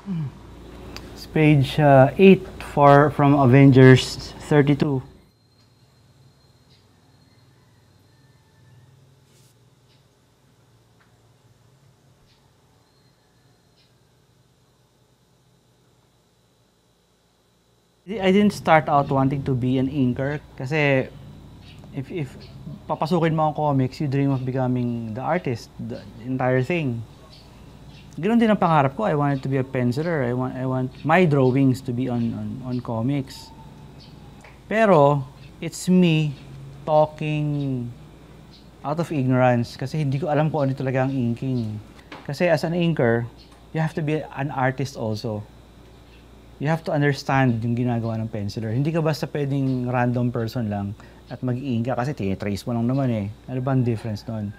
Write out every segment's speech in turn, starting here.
It's page 8 from Avengers 32. I didn't start out wanting to be an inker kasi if papasukin mo ang comics, you dream of becoming the artist, the entire thing. Ganoon din ang pangarap ko. I wanted to be a penciler. I want my drawings to be on comics. Pero it's me talking out of ignorance kasi hindi ko alam kung ano talaga ang inking. Kasi as an inker, you have to be an artist also. You have to understand yung ginagawa ng penciler. Hindi ka basta pwedeng random person lang at mag-i-ink ka kasi tinitrace mo lang naman eh. Ano ba ang difference nun?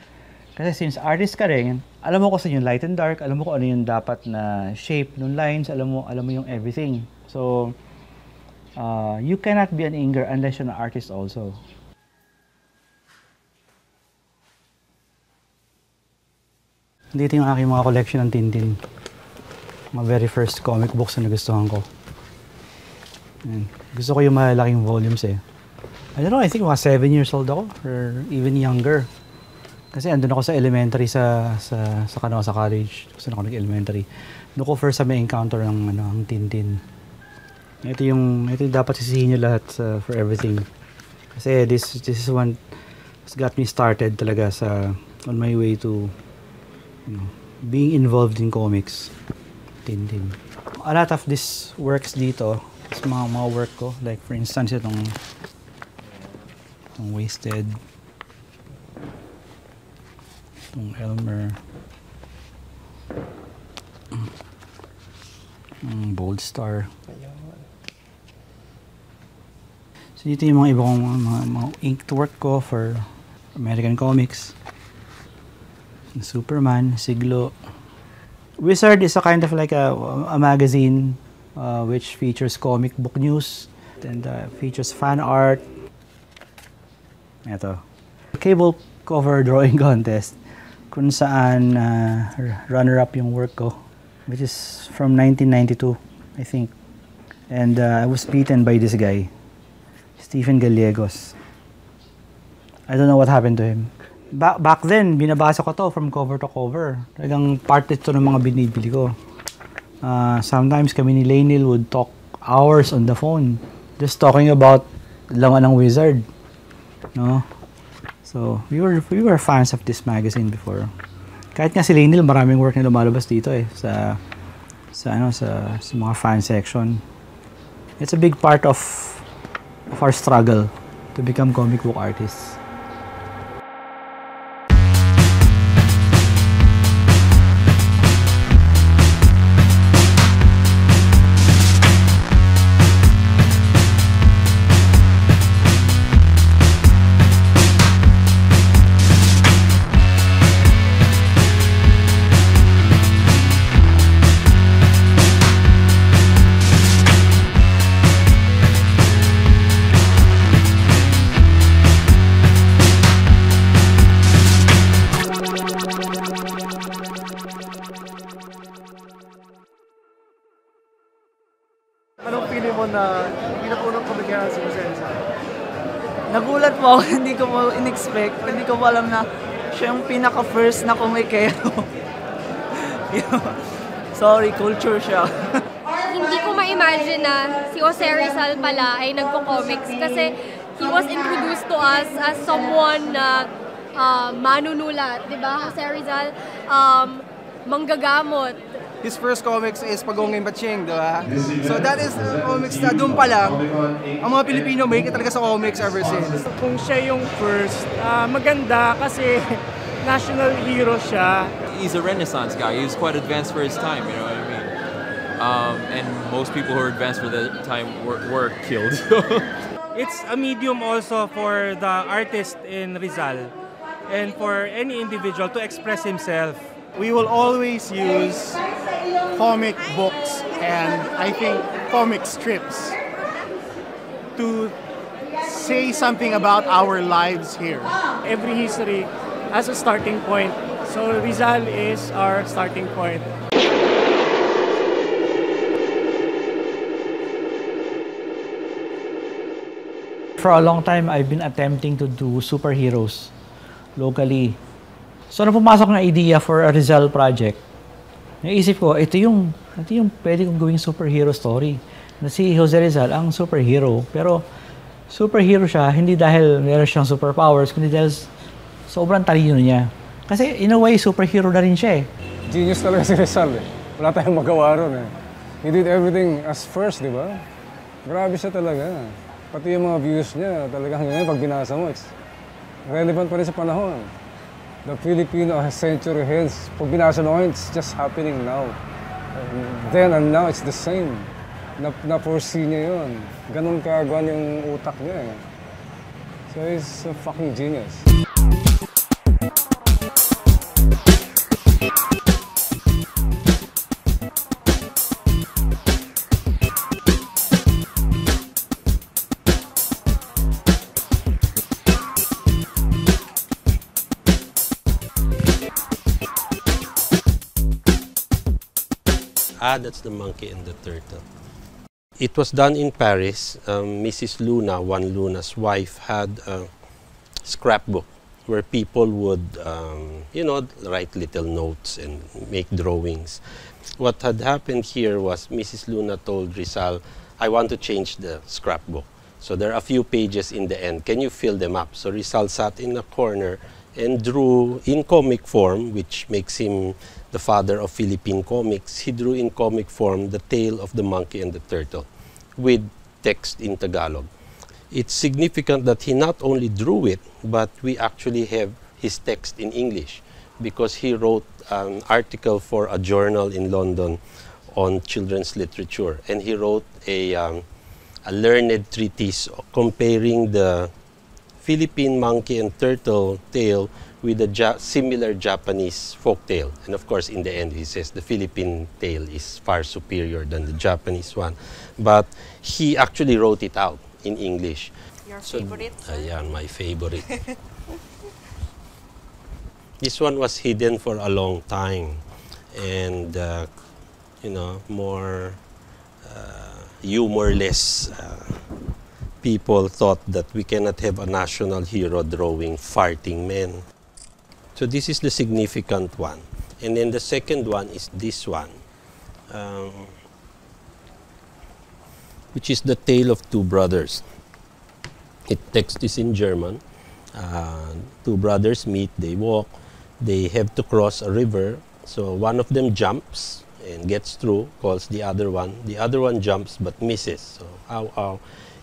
Kasi since artist ka rin, alam mo kasi yung light and dark, alam mo kung ano yung dapat na shape ng lines, alam mo yung everything. So, you cannot be an inker unless you're an artist also. Dito yung aking mga collection ng Tintin. Mga very first comic books na nagustuhan ko. Ayan. Gusto ko yung malalaking volumes eh. I don't know, I think mga 7 years old ako or even younger. Kasi andun ako sa elementary sa college. Gusto na ako nag-elementary. Doon ko first may encounter ng Tintin. Ito yung dapat sisihin nyo lahat for everything. Kasi this is one has got me started talaga on my way to being involved in comics. Tintin. A lot of these works dito, mga work ko, like for instance itong Wasted, itong Elmer, Bold Star. So dito yung mga iba kong mga inked work ko for American comics. Superman, Siglo. Wizard is a kind of like a magazine which features comic book news and features fan art. Ito. Cable cover drawing contest kung saan runner-up yung work ko, which is from 1992, I think. And I was beaten by this guy, Stephen Gallegos. I don't know what happened to him. Back then, binabasa ko to from cover to cover. Talagang part ito ng mga binibili ko. Sometimes kami ni Lainil would talk hours on the phone just talking about laman ng Wizard. No? So, we were fans of this magazine before. Kahit nga si Lainil, maraming work na lumalabas dito eh sa mga fan section. It's a big part of our struggle to become comic book artists. Anong feeling mo na pinapunong komedyahan si Jose Rizal? Nagulat po ako, hindi ko mo in-expect. Hindi ko po alam na siya yung pinaka-first na komikero. Sorry, culture siya. Hindi ko ma-imagine na si Jose Rizal pala ay nagpo-comics kasi he was introduced to us as someone na manunulat, di ba? Jose Rizal, manggagamot. His first comics is Pagongay Batching, di ba? So that is the comics na doon pa lang, ang mga Pilipino may talaga sa comics ever since. Kung siya yung first, maganda kasi national hero siya. He's a Renaissance guy. He's quite advanced for his time, you know what I mean? And most people who are advanced for the time were killed. It's a medium also for the artist in Rizal and for any individual to express himself. We will always use comic books and I think comic strips to say something about our lives here. Every history has a starting point. So Rizal is our starting point. for a long time, I've been attempting to do superheroes locally. So, nung pumasok na idea for a Rizal project, naisip ko, ito yung pwede kong gawing superhero story. Na si Jose Rizal ang superhero. Pero, superhero siya, hindi dahil meron siyang superpowers, kundi dahil sobrang talino niya. Kasi, in a way, superhero na rin siya eh. Genius talaga si Rizal eh. Wala tayong magawa ron eh. He did everything as first, di ba? Grabe siya talaga. Pati yung mga views niya, talagang ngayon, pag binasa mo, it's relevant pa rin sa panahon. The Filipino century hence, pag binasa mo, it's just happening now. Then and now, it's the same. Na-foresee niya yun. Ganun kagwan yung utak niya eh. So he's a fucking genius. That's the Monkey and the Turtle. It was done in Paris. Mrs. Luna, Juan Luna's wife, had a scrapbook where people would, write little notes and make drawings. What had happened here was Mrs. Luna told Rizal, I want to change the scrapbook. So there are a few pages in the end. Can you fill them up? So Rizal sat in a corner and drew in comic form, which makes him the father of Philippine comics. He drew in comic form the tale of the monkey and the turtle with text in Tagalog. It's significant that he not only drew it, but we actually have his text in English because he wrote an article for a journal in London on children's literature. And he wrote a learned treatise comparing the Philippine monkey and turtle tale with a similar Japanese folk tale. And of course, in the end, he says the Philippine tale is far superior than the Japanese one. But he actually wrote it out in English. Your favorite? Yeah, my favorite. This one was hidden for a long time. And, more humorless people thought that we cannot have a national hero drawing farting men. So this is the significant one. And then the second one is this one, which is the tale of two brothers. It text is in German. Two brothers meet, they walk, they have to cross a river. So one of them jumps and gets through, calls the other one. The other one jumps but misses. So, ow, ow.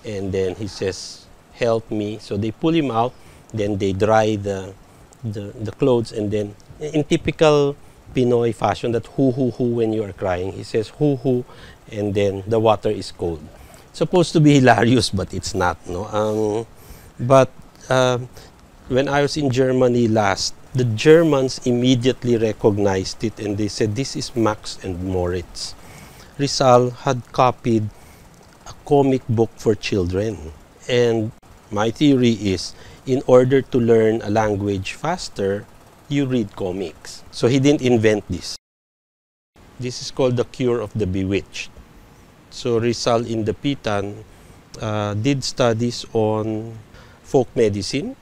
And then he says, help me. So they pull him out, then they dry the clothes, and then in typical Pinoy fashion, that hoo when you are crying, he says hoo, and then the water is cold. Supposed to be hilarious, but it's not, no? When I was in Germany last, the Germans immediately recognized it, and they said, this is Max and Moritz. Rizal had copied a comic book for children. And my theory is, in order to learn a language faster, you read comics. So he didn't invent this. This is called The Cure of the Bewitched. So Rizal in the Pitan did studies on folk medicine,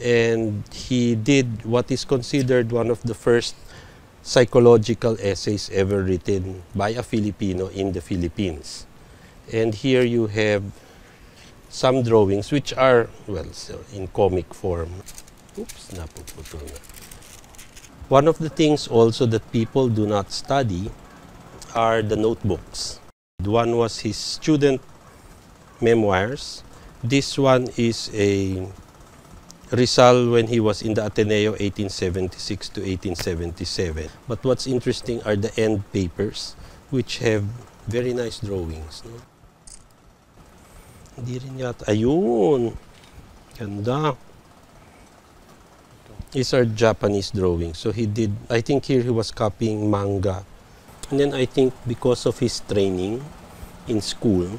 and he did what is considered one of the first psychological essays ever written by a Filipino in the Philippines. And here you have some drawings which are, well, in comic form. Oops, napuputol na. One of the things also that people do not study are the notebooks. One was his student memoirs. This one is a Rizal when he was in the Ateneo 1876 to 1877. But what's interesting are the end papers, which have very nice drawings. No? Hindi rin yata. Ayun! Ganda. These are Japanese drawings. So he did, I think here he was copying manga. And then I think because of his training in school,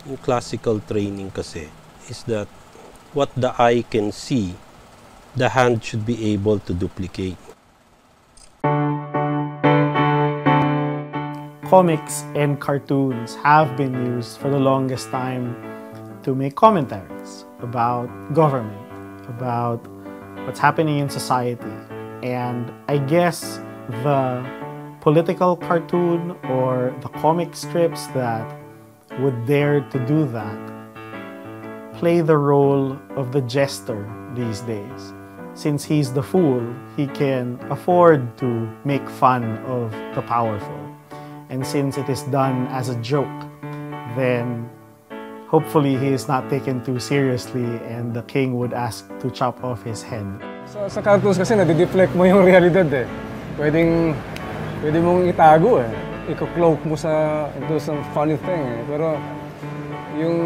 in classical training kasi, is that what the eye can see, the hand should be able to duplicate. Comics and cartoons have been used for the longest time to make commentaries about government, about what's happening in society. And I guess the political cartoon or the comic strips that would dare to do that play the role of the jester these days. Since he's the fool, he can afford to make fun of the powerful. And since it is done as a joke, then hopefully he is not taken too seriously and the king would ask to chop off his head. Sa cartoons kasi nadi-deflect mo yung realidad eh. Pwede mong itago eh. Iko-cloak mo into some funny thing eh. Pero yung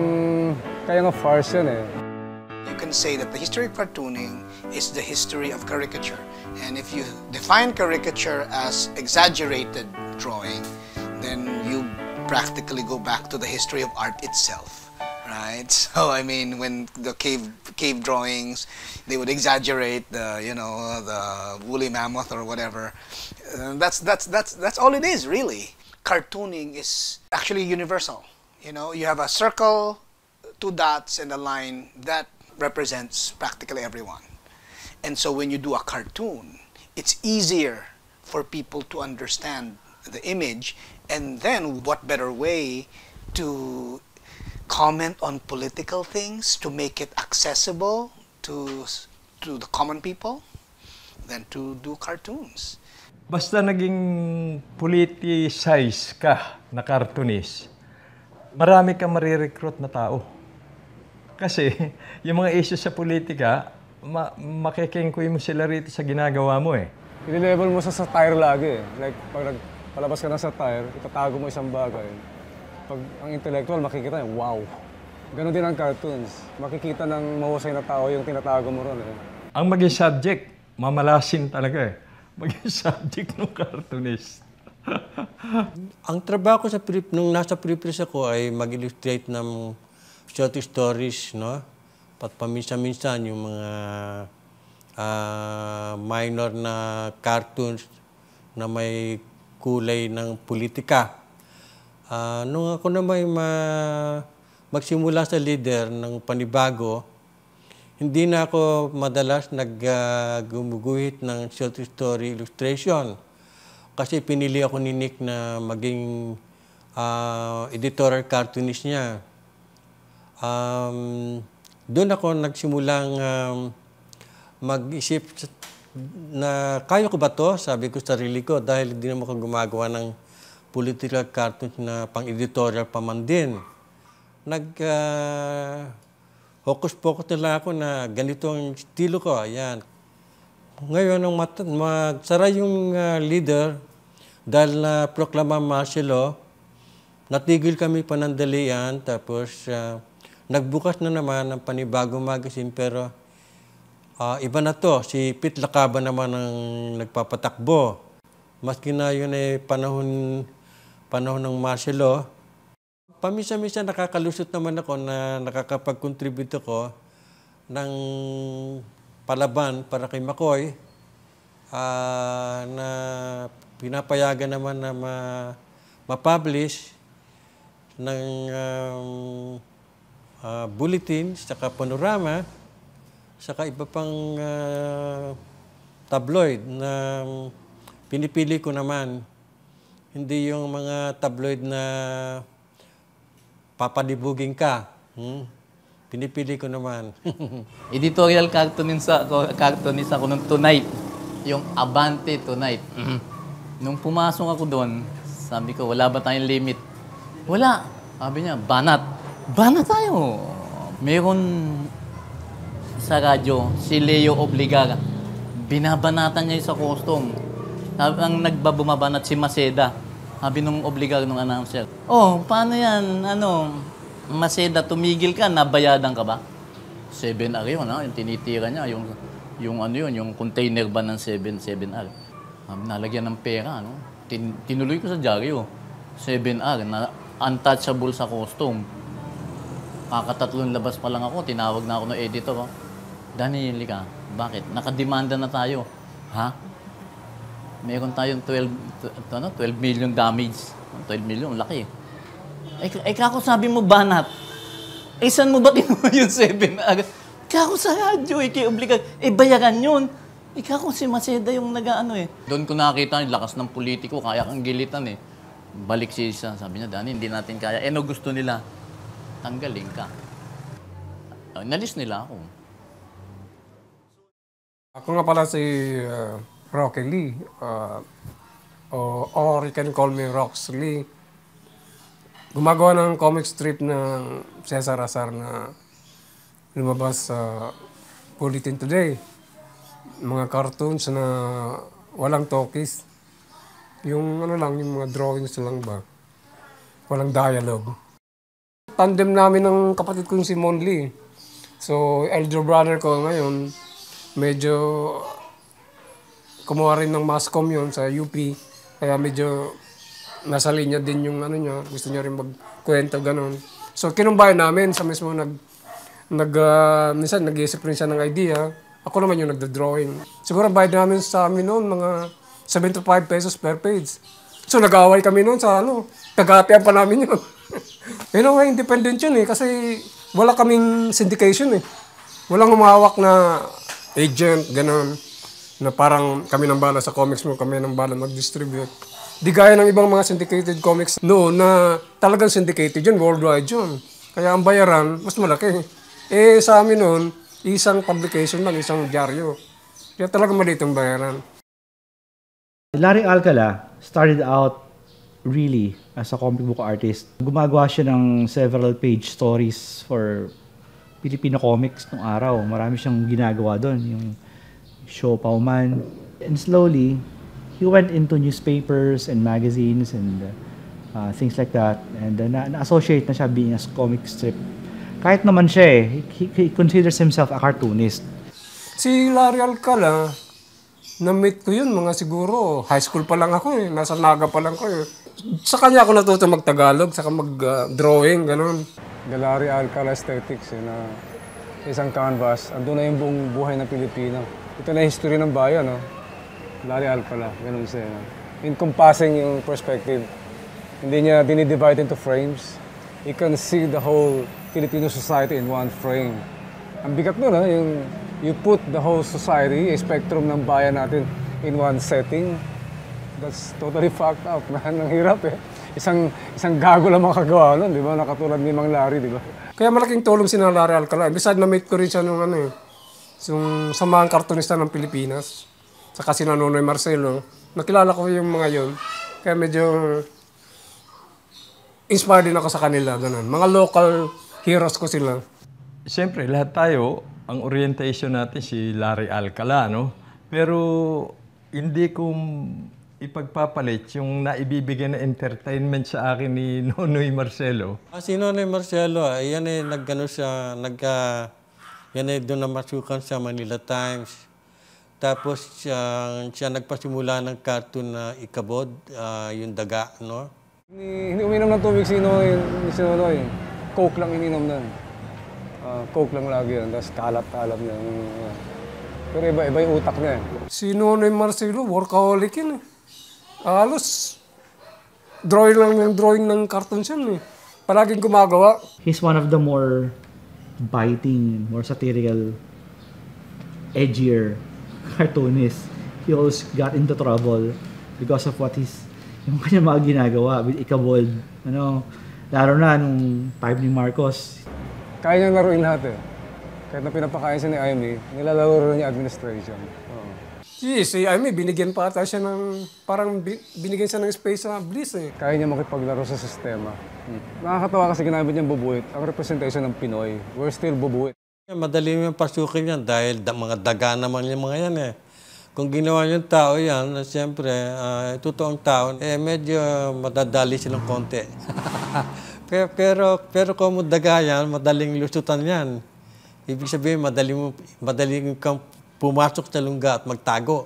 kaya nga farce yan eh. You can say that the history of cartooning is the history of caricature. And if you define caricature as exaggerated drawing, then you practically go back to the history of art itself, right? So I mean, when the cave drawings, they would exaggerate the woolly mammoth or whatever. That's all it is, really. Cartooning is actually universal. You have a circle, 2 dots, and a line that represents practically everyone. And so when you do a cartoon, it's easier for people to understand the image, and then what better way to comment on political things, to make it accessible to the common people, than to do cartoons. Basta naging politicize ka na cartoonist, marami kang marirecruit na tao. Kasi yung mga issues sa politika, makikingkoy mo sila rito sa ginagawa mo eh. I-level mo sa satire lagi eh. Like, pag nagpalabas ka ng satire, itatago mo isang bagay. Pag ang intellectual, makikita niya, wow. Ganon din ang cartoons. Makikita ng mahusay na tao yung tinatago mo ron eh. Ang maging subject, mamalasin talaga eh. Maging subject ng cartoonist. Ang trabaho ko nung nasa prepress ako ay mag-illustrate ng short stories, no? Pat paminsan-minsan yung mga minor na cartoons na may kulay ng politika. Nung ako na may magsimula sa leader ng panibago, hindi na ako madalas gumuguhit ng short story illustration. Kasi pinili ako ni Nick na maging editorial cartoonist niya. Doon ako nagsimulang mag-isip na kaya ko ba to? Sabi ko sa sarili ko dahil hindi naman ako gumagawa ng political cartoons na pang-editorial pa man din. Hocus-pocus nila ako na ganito ang estilo ko. Ayan. Ngayon, magsara yung leader dahil na proklama martial law, natigil kami panandalian tapos nagbukas na naman ng panibagong magazine pero iba na to. Si Pete Lacaba naman ang nagpapatakbo. Maski na yun ay panahon ng martial law. Paminsan-minsan nakakalusot naman ako na nakakapag-contribute ako ng palaban para kay McCoy na pinapayagan naman na ma-publish ng bulletin, saka panorama, saka iba pang tabloid na pinipili ko naman. Hindi yung mga tabloid na papadibugin ka. Pinipili ko naman. Editorial cartoonist ako nung Tonight. Yung Abante Tonight. Nung pumasok ako doon, sabi ko, wala ba tayong limit? Wala. Sabi niya, banat. Banat tayo. Meron sa radyo, si Leo Obligar. Binabanatan niya sa costume. Ang nagbabumabanat si Maceda. Sabi nung Obligar nung announcer, oh, paano yan? Maceda, tumigil ka, nabayadan ka ba? 7R yun, ha? Yung tinitira niya, yung container ba ng 7R. Nalagyan ng pera, no? Tinuloy ko sa dyaryo. 7R, na untouchable sa costume. Kakatatlong labas pa lang ako, tinawag na ako ng editor. Oh. Daniel, ka, bakit? Nakademanda na tayo. Ha? Meron tayong 12 million damage. 12 million, laki. Kako sabi mo banat. saan mo ba kinuha yung 7 agad? Ikaw sa radyo, obliga. Bayaran yun. Ikaw si Maceda yung nag-ano eh. Doon ko nakakita yung lakas ng politiko, kaya kang gilitan eh. Balik si isa, sabi niya, Danny, hindi natin kaya. No, gusto nila, tanggalin ka. Nalis nila ako. Ako nga pala si Rocky Lee, or you can call me Rox Lee. Gumagawa ng comic strip ng Cesar Azar na lumabas sa Bulletin Today. Mga cartoons na walang talkies. Yung ano lang, yung mga drawings lang ba. Walang dialogue. Tandem namin ng kapatid kong si Mon Lee. So, elder brother ko ngayon, medyo kumuha rin ng mass comm yun sa UP. Kaya medyo nasa linya din yung ano niya. Gusto niya rin magkwento, ganun. So, kinumbayan namin sa mismo minsan nag-iisip rin siya ng idea. Ako naman yung nagda-drawing. Siguro bayad namin sa amin noon, mga 75 pesos per page. So, nag-aaway kami noon sa tagatian pa namin yun. Anyway, independent yun eh, kasi wala kaming syndication eh. Walang humawak na agent, ganun, na parang kami nang bala sa comics mo, kami nang bala mag-distribute. Di gaya ng ibang mga syndicated comics noon na talagang syndicated yun, worldwide yun. Kaya ang bayaran, mas malaki. Sa amin noon, isang publication lang, isang dyaryo. Kaya talagang maliit ang bayaran. Larry Alcala started out really as a comic book artist. Gumagawa siya ng several page stories for Filipino comics nung araw. Marami siyang ginagawa doon, yung Show Pauman. And slowly, he went into newspapers and magazines and things like that. And na-associate na siya being a comic strip. Kahit naman siya he considers himself a cartoonist. Si Larry Alcala, na-meet ko yun, mga siguro, high school pa lang ako eh. Nasa Naga pa lang ko eh. Sa kanya ako natuto mag-Tagalog, saka mag-drawing, ganun. The Larry Alcala aesthetics, na isang canvas, andun na yung buong buhay ng Pilipino. Ito na yung history ng bayan, no? Larry Alcala, ganun siya. Encompassing yung perspective. Hindi niya dinidivide into frames. You can see the whole Filipino society in one frame. Ang bigat nun, yung you put the whole society, spectrum ng bayan natin in one setting. That's totally fucked up, man. Ang hirap eh. Isang gago lang makagawa nun, di ba? Nakatulad ni Mang Larry, di ba? Kaya malaking tulong si Larry Alcala. Besides, na-meet ko rin siya nung yung samahang kartonista ng Pilipinas. Saka si Nonoy Marcelo. Nakilala ko yung mga yun. Kaya medyo inspired din ako sa kanila. Ganun. Mga local heroes ko sila. Siyempre, lahat tayo, ang orientation natin si Larry Alcala, no? Pero hindi ko ipagpapalit yung naibibigay na entertainment sa akin ni Nonoy Marcelo. Si Nonoy Marcelo, yan yan doon na masukan sa Manila Times. Tapos siya nagpasimula ng cartoon na Ikabod, yung daga, no? Hindi uminom ng tubig si Nonoy. Coke lang ininom nun. Coke lang lagi yun, tapos kalat-kalat niya. Pero iba yung utak niya. Si Nonoy Marcelo, workaholic yun eh. Halos, drawing ng cartoons yun eh. Palaging gumagawa. He's one of the more biting, more satirical, edgier cartoonists. He always got into trouble because of yung kanya mga ginagawa with Ikabold. Lalo na nung time ni Marcos. Kaya niyang laruin lahat eh. Kahit na pinapakain siya ni Aimee, nilalaro niya administration. Si Aimee, binigyan pa ata siya parang binigyan siya ng space sa Bliss eh. Kaya niya makipaglaro sa sistema. Nakakatawa kasi ginamit niyang bubuit. Ang representation ng Pinoy, we're still bubuit. Madali yung pasukin yan dahil mga daga naman yung mga yan eh. Kung ginawa yung tao yan, siyempre, totoong tao, medyo madadali silang konti. pero kung daga yan, madaling lusutan yan. Ibig sabihin, madaling kang pumasok sa lungga at magtago.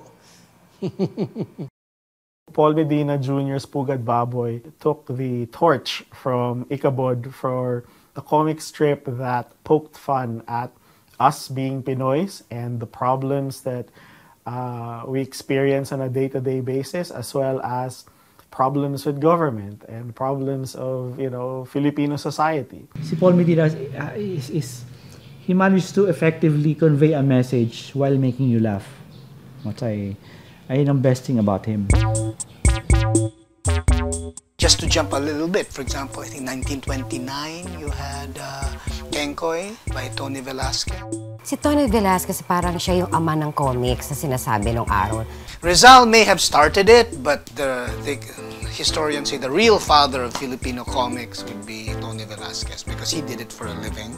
Paul Medina Jr.'s Pugad Baboy took the torch from Ikabod for a comic strip that poked fun at us being Pinoys and the problems that we experience on a day-to-day basis, as well as problems with government and problems of, you know, Filipino society. Si Paul Medina he managed to effectively convey a message while making you laugh. Ayun ang best thing about him. Just to jump a little bit, for example, I think 1929, you had Kenkoy by Tony Velasquez. Si Tony Velasquez parang siya yung ama ng comics na sinasabi nung araw. Rizal may have started it, but the historians say the real father of Filipino comics would be Tony Velasquez because he did it for a living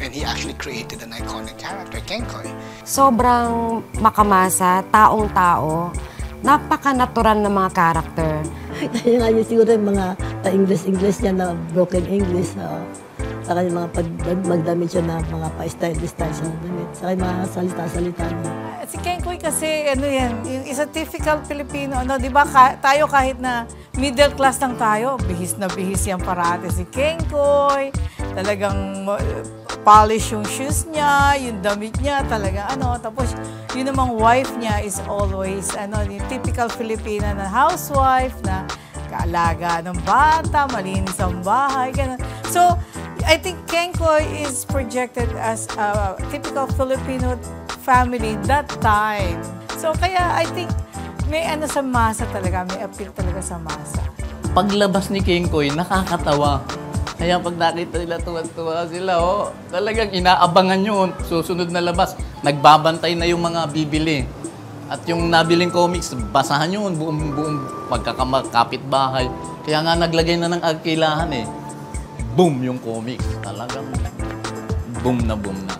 and he actually created an iconic character, Kenkoy. Sobrang makamasa, taong-tao, napaka-natural ng mga character. Kaya nga yun siguro yung mga English niya na broken English. Saka yung mga magdamit siya na mga pa-style-style siya na damit. Saka yung mga salita-salita niya. Si Kenkoy kasi, ano yan, yung isa typical Filipino, ano, di ba, tayo kahit na middle class lang tayo, bihis na bihis yan parate si Kenkoy. Talagang polish yung shoes niya, yung damit niya, talaga ano. Tapos, yun namang wife niya is always, ano, yung typical Filipina na housewife na kaalaga ng bata, malinis ang bahay, ganun. So, I think Kenkoy is projected as a typical Filipino family that time. So, kaya I think may ano sa masa talaga, may appeal talaga sa masa. Paglabas ni Kenkoy, nakakatawa. Kaya pag nakita nila, tuwa-tuwa sila, oh, talagang inaabangan yun. Susunod na labas, nagbabantay na yung mga bibili. At yung nabiling comics, basahan yun, buong magkakamapit-bahay. Kaya nga naglagay na ng arkilahan eh. Boom yung comics. Talagang boom na boom na.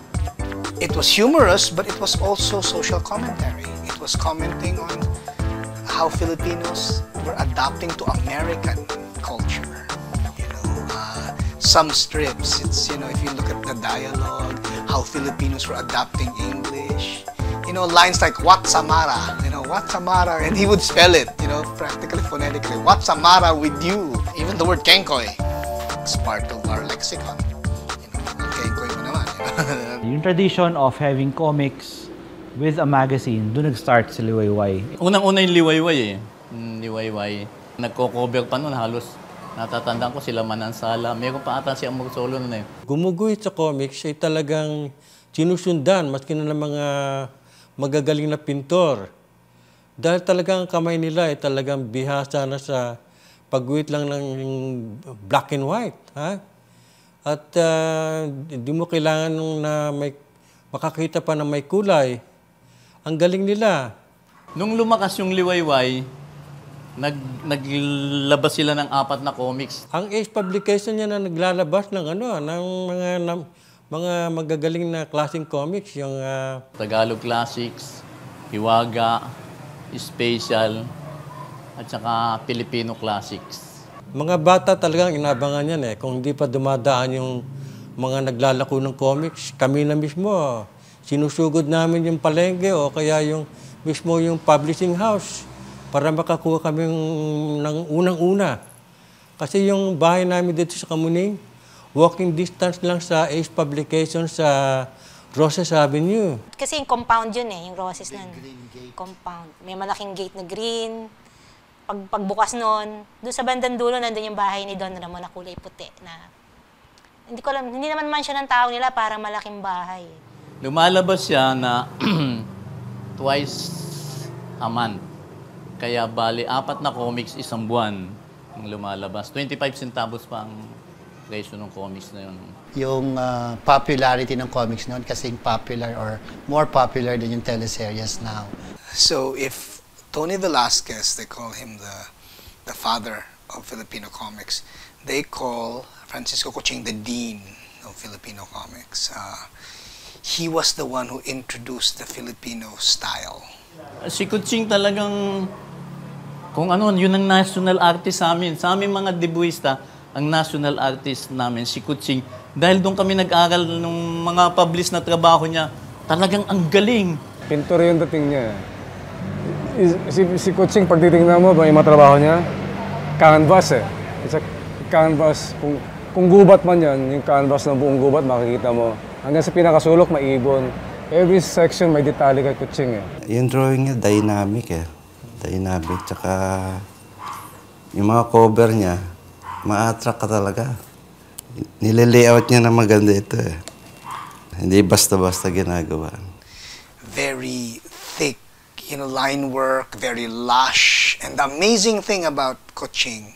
It was humorous, but it was also social commentary. It was commenting on how Filipinos were adapting to American culture. Some strips, it's, you know, if you look at the dialogue, how Filipinos were adapting English. You know, lines like, "What's Amara?" You know, "What's Amara?" And he would spell it, you know, practically phonetically. "What's Amara with you?" Even the word Kenkoy is part of our lexicon. You know, Kenkoy mo naman. Yung tradition of having comics with a magazine, doon nag-start si Liwayway. Unang-una yung Liwayway eh. Liwayway. Nagko-cover pa nun, halos natatandaan ko sila Manansala. Meron pa ata siyang mag-solo nun eh. Gumuguhit sa comics ay talagang sinusundan, maski na ng mga magagaling na pintor. Dahil talagang kamay nila ay talagang bihasa na sa pagguhit lang ng black and white. Ha? At hindi mo kailangan na may makakita pa na may kulay. Ang galing nila. Nung lumakas yung Liwayway, naglabas sila ng 4 na comics. Ang Ace Publication niya na naglalabas ng mga magagaling na klaseng comics, yung Tagalog Classics, Hiwaga, Special, at saka Filipino Classics. Mga bata talagang inabangan yan eh. Kung hindi pa dumadaan yung mga naglalako ng comics, kami na mismo, sinusugod namin yung palengke o kaya yung mismo yung publishing house para makakuha kami ng unang-una. Kasi yung bahay namin dito sa Kamuning, walking distance lang sa Ace Publication sa Roses Avenue. Kasi yung compound yun eh, yung Roses nun. Compound. May malaking gate na green. Pagbukas nun, doon sa bandang dulo, nandun yung bahay ni Don Ramon na kulay puti. Na, hindi ko alam, hindi naman man siya ng tao nila, parang malaking bahay. Lumalabas siya na twice a month. Kaya bali, 4 na comics, isang buwan ang lumalabas. 25 centavos pa ang presyo ng comics na yun. Yung popularity ng comics noon kasing popular or more popular than yung teleseries now. So if Tony Velasquez, they call him the father of Filipino comics, they call Francisco Kuching the dean of Filipino comics. He was the one who introduced the Filipino style. Si Kuching talagang, kung ano, yun ang national artist sa amin. Sa aming mga debuista, ang national artist namin, si Kuching. Dahil doon kami nag-aral ng mga published na trabaho niya, talagang ang galing. Pintor yung dating niya. Si Kuching, pag titingnan mo, yung mga trabaho niya, canvas eh. It's a canvas. Kung gubat man yan, yung canvas ng buong gubat, makikita mo. Hanggang sa pinakasulok, maibon. Every section may detalye kay Kuching eh. Yung drawing niya, dynamic eh. Dynamic, tsaka yung mga cover niya, ma-attract ka talaga. Nile-layout niya na maganda ito eh. Hindi basta-basta ginagawa. Very thick, line work, very lush. And the amazing thing about Kuching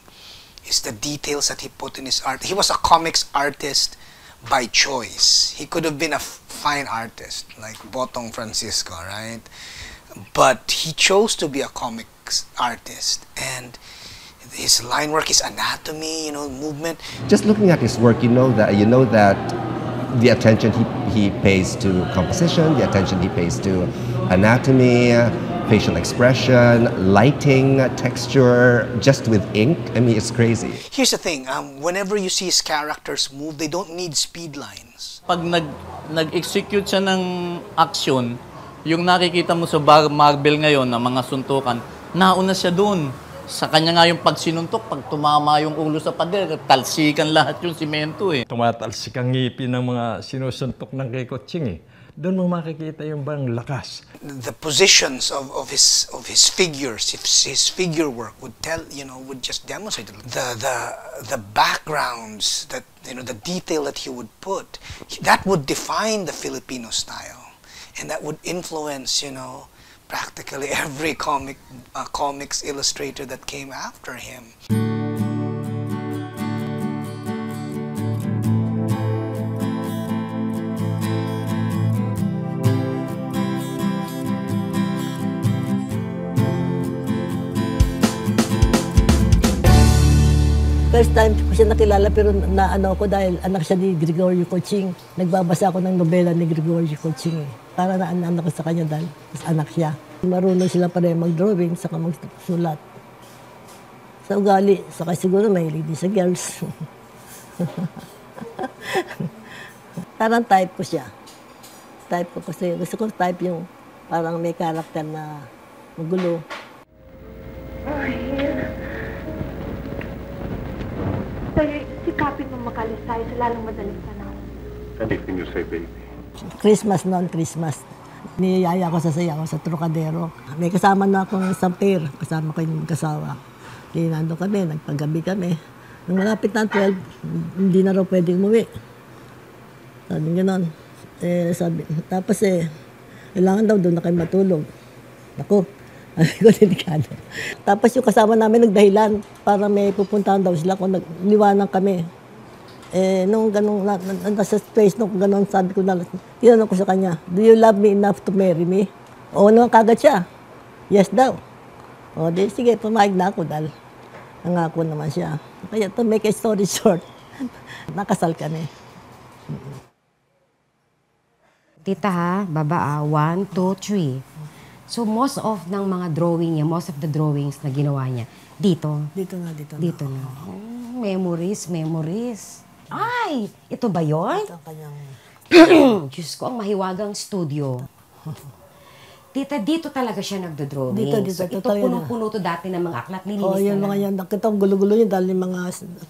is the details that he put in his art. He was a comics artist by choice. He could have been a fine artist, like Botong Francisco, right? But he chose to be a comics artist. And his line work, his anatomy, movement. Just looking at his work, you know that the attention he pays to composition, the attention he pays to anatomy, facial expression, lighting, texture, just with ink. I mean, it's crazy. Here's the thing, whenever you see his characters move, they don't need speed lines. Pag nag-execute siya ng action, yung nakikita mo sa Marvel ngayon na mga suntukan, nauna siya doon. Sa kanya nga yung pag sinuntok, pag tumama yung ulo sa pader, talsikan lahat yung simento eh. Tumatalsik ang ngipin ng mga sinusuntok ng kay Kuching eh. Doon mo makikita yung bang lakas. The positions of his figures, his figure work would would just demonstrate the backgrounds, that the detail that he would put, that would define the Filipino style, and that would influence practically every comics illustrator that came after him. First time ko siya nakilala pero naano ko dahil anak siya ni Gregorio Kuching. Nagbabasa ako ng nobela ni Gregorio Kuching eh. Para naan ko sa kanya dahil anak siya. Marunong sila pareho mag-drawing saka magsulat. Sa ugali, saka siguro mahilig din sa girls. Parang type ko siya. Type ko kasi gusto ko type yung parang may karakter na magulo. Sa'yo, sikapin mo makalis tayo sa lalong madaling panahon. Anything you say, baby. Christmas noon, Christmas. Niyaya ko sa saya ko sa Trocadero. May kasama na akong isang pair. Kasama ko yung magkasawa. Nandun kami, nagpagabi kami. Nung malapit na 12, hindi na raw pwede umuwi. Sabi gano'n. Tapos kailangan daw doon na kayo matulog. Ako, ko delikado. Tapos yung kasama namin nagdahilan para may pupuntahan daw sila kung niliwanan kami. Nung ganun, nasa space, nung ganun, sabi ko na, tinanong ko sa kanya, do you love me enough to marry me? Oo naman kagad siya. Yes daw. O, di, sige, pumayag na ako dahil nangako naman siya. Kaya to make a story short, nakasal kami. Tita ha, baba 1, 2, 3. So most of ng mga drawing niya, most of the drawings na ginawa niya, dito? Dito na. Dito na. Oh, memories. Ay, ito ba yun? Ito kanyang... Diyos ko, ang mahiwagang studio. Tita, dito talaga siya nagdodrawing. Dito. So, ito punong-puno to dati ng mga aklat. Nilinis yan na mga yan. Nakita ko gulo-gulo yun dahil yung mga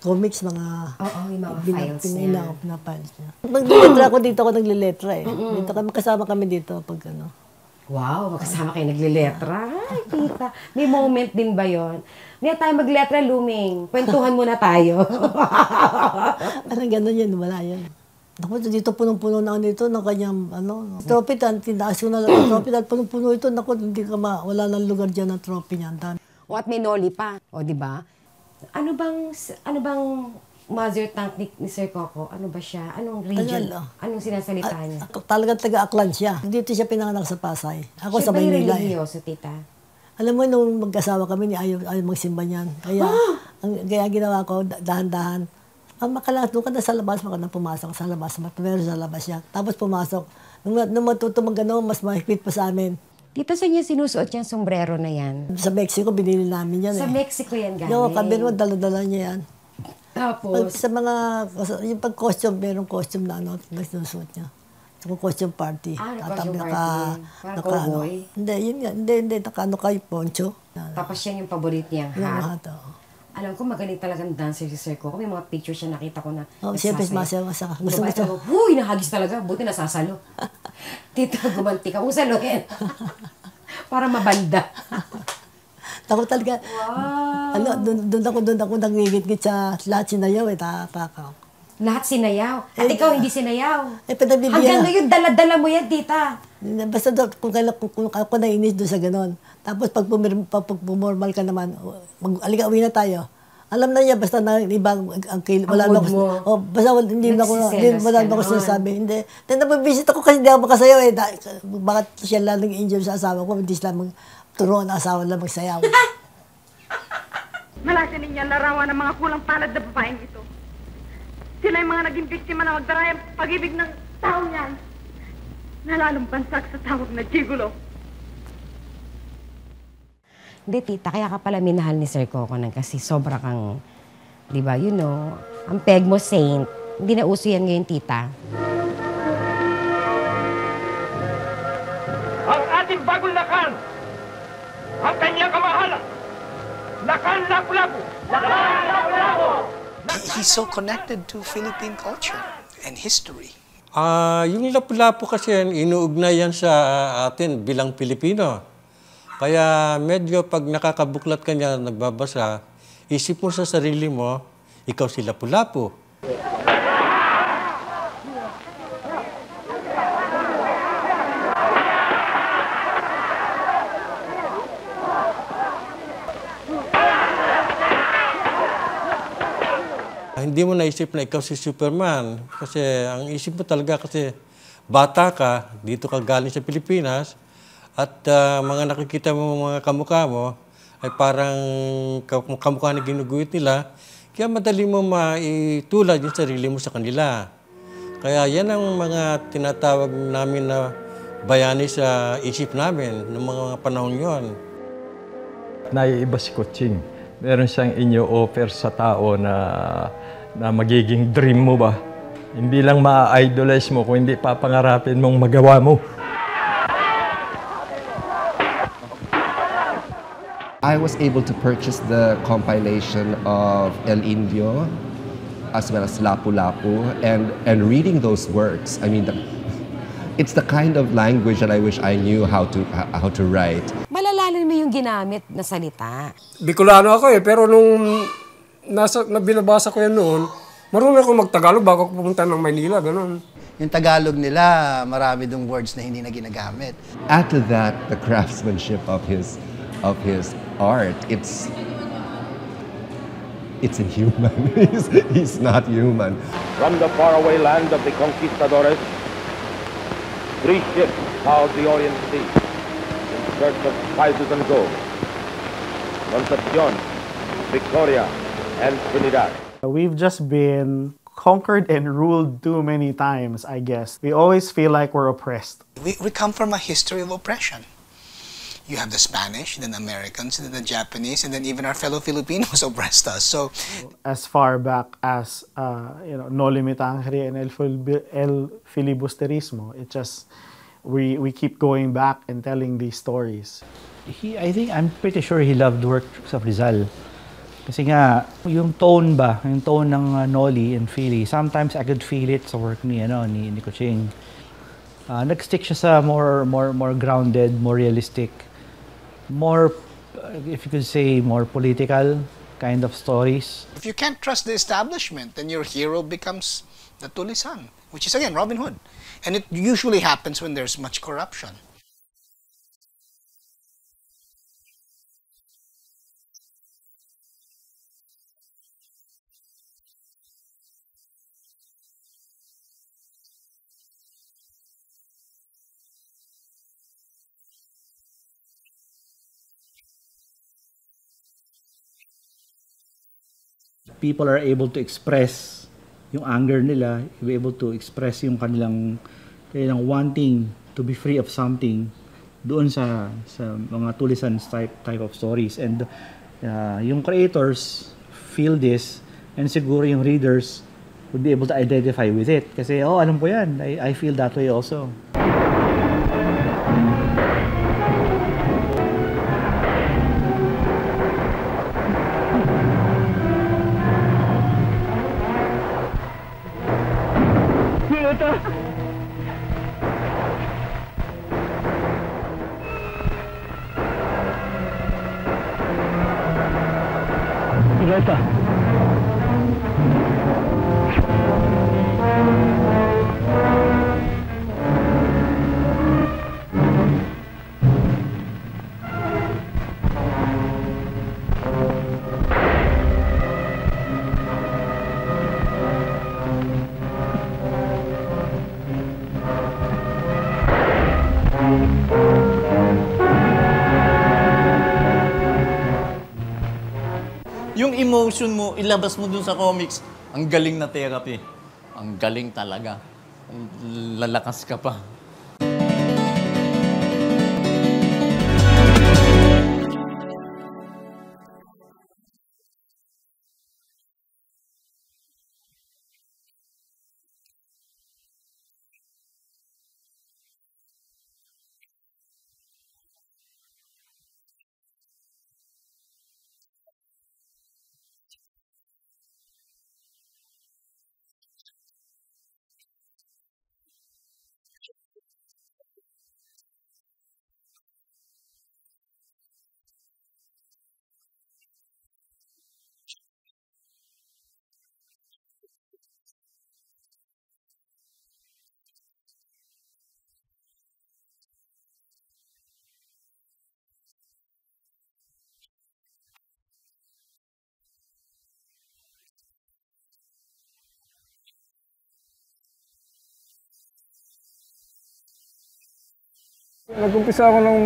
comics, mga... Oo, yung mga files niya. Na files niya. Nagliletra ako dito, ako nagliletra eh. Dito kami, kasama kami dito pag ano. Wow, magkasama kayo nagliletra. Ay, tita. May moment din ba yon? Hindi tayo magletra, Luming. Kwentuhan muna tayo. Anong gano'n yan? Wala yan. Ako, dito punong-puno na dito ng kanyang, trophy tan, tindaas ko na lang trophy tan, punong-puno ito. Naku, hindi ka wala nang lugar dyan ng trophy niyan. O at may noli pa. O, di ba? Ano bang mother tongue ni Sir Coco? Ano ba siya? Anong region? Anong sinasalita niya? Talagang taga-Aklan siya. Dito siya pinanganak sa Pasay. Ako siya sa Maynila. Siya ba yung religyoso, tita? Alam mo, nung magkasawa kami, ayaw magsimba niyan. Kaya ginawa ko, dahan-dahan. Makalang, doon ka na sa labas, makalang pumasok sa labas. Pero sa labas siya. Tapos pumasok. Nung matuto mag-ano, mas mahigpit pa sa amin. Dito sa niya sinusuot yung sombrero na yan? Sa Mexico, binili namin yan Sa Mexico yan galing? No, kabiro, dala-dala niya yan. Tapos? Sa yung pag-costume, merong costume na nagsusuot niya. Sa costume party. Costume party? Parang cowboy? Hindi, yun nga. Hindi, naka-ano kayo, poncho. Tapos yan yung paborito niyang hat? Yung hat, Alam ko, magaling talagang dancer si Sir Coco. May mga picture siya nakita ko na siyempre, masaya. Gusto. Huy, nahagis talaga. Buti nasasalo. Tito, gumanti ka. Kung saluhin. Para mabanda. Takot talaga. Wow. Doon ako nangingit-ngit sa lahat sinayaw takaw. Lahat sinayaw? At ikaw hindi sinayaw? Pinagbibigyan. Hanggang ngayon, dala-dala mo yan, tita. Basta kung ako nainis doon sa ganon. Tapos pag pumormal ka naman, alika, uwi na tayo. Alam na niya, basta na iba wala na ako. Basta hindi na ako sinasabi. Hindi. Nababisit ako kasi hindi ako makasayaw eh. Bakit siya lang nag-enjoy sa asawa ko, hindi sila magturuan na asawa lang magsayaw. Malasa ninyo ang larawan ng mga kulang palad na babaeng ito. Sila yung mga naging biktima na magdarayang pag-ibig ng taong yan. Nalalong bansak sa tawag na gigolo. Hindi, tita, kaya ka pala minahal ni Sir Coco nang kasi sobra kang, di ba, you know, ang peg mo saint. Hindi na uso yan ngayon, tita. Ang ating bagong lakan, ang kanyang kamahalan, Lakan Lapu-Lapu! Lakan Lapu-Lapu! He's so connected to Philippine culture and history. Yung Lapu-Lapu kasi inuugnay yan sa atin bilang Pilipino. Kaya medyo pag nakakabuklat ka niya, nagbabasa, isip mo sa sarili mo, ikaw si Lapu-Lapu. Hindi mo naisip na ikaw si Superman. Kasi ang isip mo talaga kasi bata ka, dito ka galing sa Pilipinas, at mga nakikita mo mga kamukha mo ay parang kamukha na ginuguhit nila, kaya madali mo maitulad yung sarili mo sa kanila. Kaya yan ang mga tinatawag namin na bayani sa isip namin ng mga panahon yon. Naiiba si Kuching. Meron siyang inyo-offer sa tao na magiging dream mo ba? Hindi lang ma-idolize mo, kung hindi papangarapin mong magawa mo. I was able to purchase the compilation of El Indio as well as Lapu-Lapu, and reading those works, I mean, it's the kind of language that I wish I knew how to write. Malalalim mo yung ginamit na salita. Bicolano ako eh, pero nung binabasa ko yan noon, marunong ako mag-Tagalog bago ako pumunta ng Maynila, ganun. Yung Tagalog nila, marami dong words na hindi na ginagamit. Add to that the craftsmanship of his art. It's inhuman. He's not human. From the faraway land of the conquistadores, 3 ships sailed the Orient Sea in search of spices and gold. Concepcion, Victoria, and Trinidad. We've just been conquered and ruled too many times, I guess. We always feel like we're oppressed. We come from a history of oppression. You have the Spanish, then the Americans, then the Japanese, and then even our fellow Filipinos oppressed us. So, as far back as No Limitangere and El Filibusterismo, it just we keep going back and telling these stories. I'm pretty sure he loved works of Rizal. Kasi nga, yung tone ng Noli and Philly, sometimes I could feel it sa work ni Kuching. Nag-stick siya sa more grounded, more realistic, more, if you could say, more political kind of stories. if you can't trust the establishment, then your hero becomes the tulisan, which is again Robin Hood. And it usually happens when there's much corruption. People are able to express yung anger nila, be able to express yung kanilang wanting to be free of something doon sa mga tulisan type of stories. And yung creators feel this, and siguro yung readers would be able to identify with it. Kasi, alam ko yan, I feel that way also. emotion mo, ilabas mo dun sa comics. Ang galing na therapy. Ang galing talaga. Lalakas ka pa. Nag-umpisa ako ng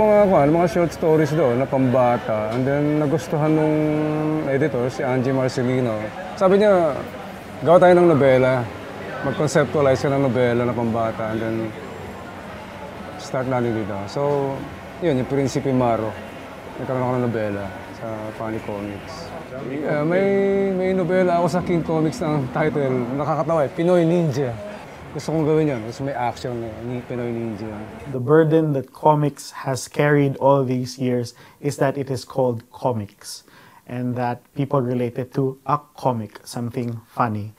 mga short stories doon na pambata. And then nagustuhan nung editor, si Angie Marcelino. Sabi niya, gawa tayo ng nobela. Mag-conceptualize ka ng nobela na pambata. And then start natin dito. So, yun, yung Prinsipe Maro. Nagkaroon ako ng nobela sa Funny Comics. May nobela ako sa King Comics ng title, nakakatawa Pinoy Ninja. Gusto kong gawin yun. Gusto may action ni Pinoy Ninja. The burden that comics has carried all these years is that it is called comics and that people relate it to a comic, something funny.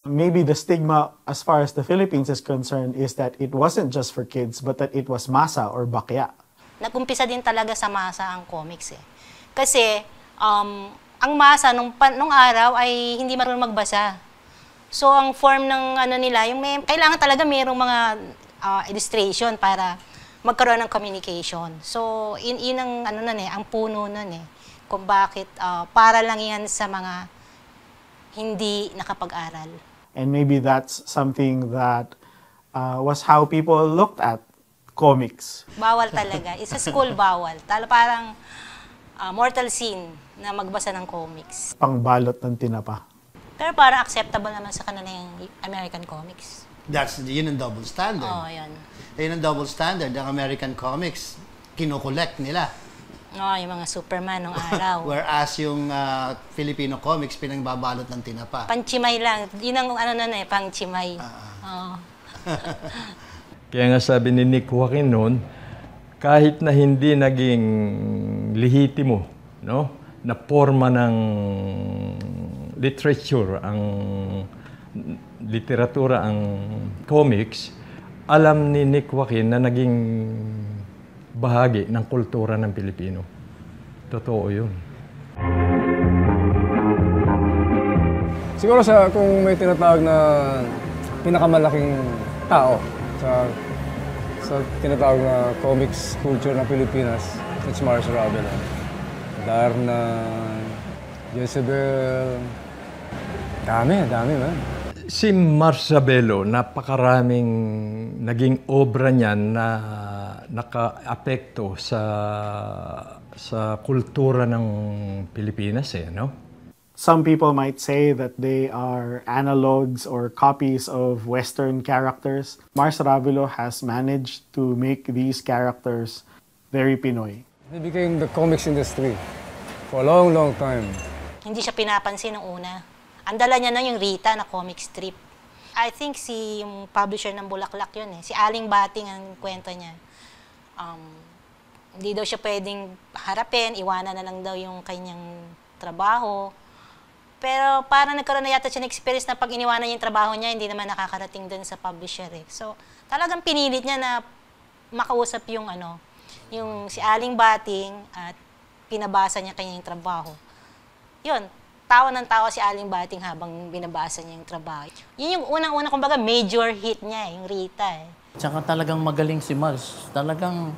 Maybe the stigma as far as the Philippines is concerned is that it wasn't just for kids but that it was masa or bakya. Nag-umpisa din talaga sa masa ang comics eh. Kasi, ang masa nung araw ay hindi marunong magbasa. So, ang form ng ano nila, kailangan talaga mayroong mga illustration para magkaroon ng communication. So, in ang, ang puno nun eh. Kung bakit, para lang yan sa mga hindi nakapag-aral. And maybe that's something that was how people looked at comics. Bawal talaga. Sa school, bawal. Parang mortal sin na magbasa ng comics. Pangbalot ng tinapa. Pero parang acceptable naman sa kanila yung American comics. Yun ang double standard. Oo, yun. Yun ang double standard. Ang American comics, kinukolekt nila. Oo, yung mga Superman ng araw. Whereas yung Filipino comics, pinangbabalot ng tinapa. Panchimay lang. Yun ang pangchimay. Oo. Kaya nga sabi ni Nick Joaquin noon, kahit na hindi naging lehitimo, no, na forma ng literatura ang comics, alam ni Nick Joaquin na naging bahagi ng kultura ng Pilipino. Totoo yun. Siguro kung may tinatawag na pinakamalaking tao sa tinatawag na comics culture ng Pilipinas, it's Mars Ravelo. Darna, Jezebel, dami man. Si Mars Ravelo, napakaraming naging obra niyan na naka-apekto sa kultura ng Pilipinas no? Some people might say that they are analogs or copies of Western characters. Mars Ravelo has managed to make these characters very Pinoy. He became the comics industry for a long time. Hindi siya pinapansin ng una. Ang dala niya na yung Rita na comic strip. I think yung publisher ng Bulaklak yun eh. Si Aling Bating ang kwento niya. Hindi daw siya pwedeng harapin, iwanan na lang daw yung kanyang trabaho. Pero parang nagkaroon na yata siya ng experience na pag iniwanan niya yung trabaho niya, hindi naman nakakarating dun sa publisher eh. So, talagang pinilit niya na makausap yung si Aling Bating at pinabasa niya kanya yung trabaho. Yun, tawa ng tawa si Aling Bating habang binabasa niya yung trabaho. Yun yung unang-una, kumbaga, major hit niya, yung Rita eh. Tsaka talagang magaling si Mars. Talagang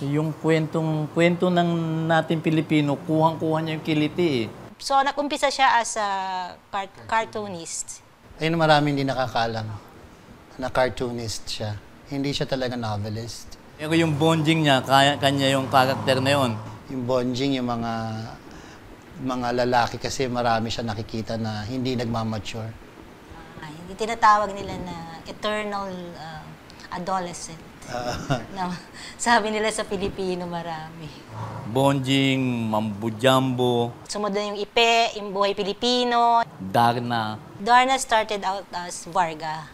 yung kwento ng natin Pilipino, kuhang-kuha niya yung kiliti eh. So, nag-umpisa siya as a cartoonist. Ayun, maraming hindi nakakaalam. na cartoonist siya. Hindi siya talaga novelist. Yung Bonjing niya, kanya yung karakter na yun. Yung Bonjing, yung mga lalaki kasi marami siya nakikita na hindi nagmamature. Yung tinatawag nila na eternal adolescent. Na, sabi nila sa Pilipino marami. Bonjing, Mambo-Jumbo. Sumunod na yung Ipe, yung Buhay Pilipino. Darna. Darna started out as Varga.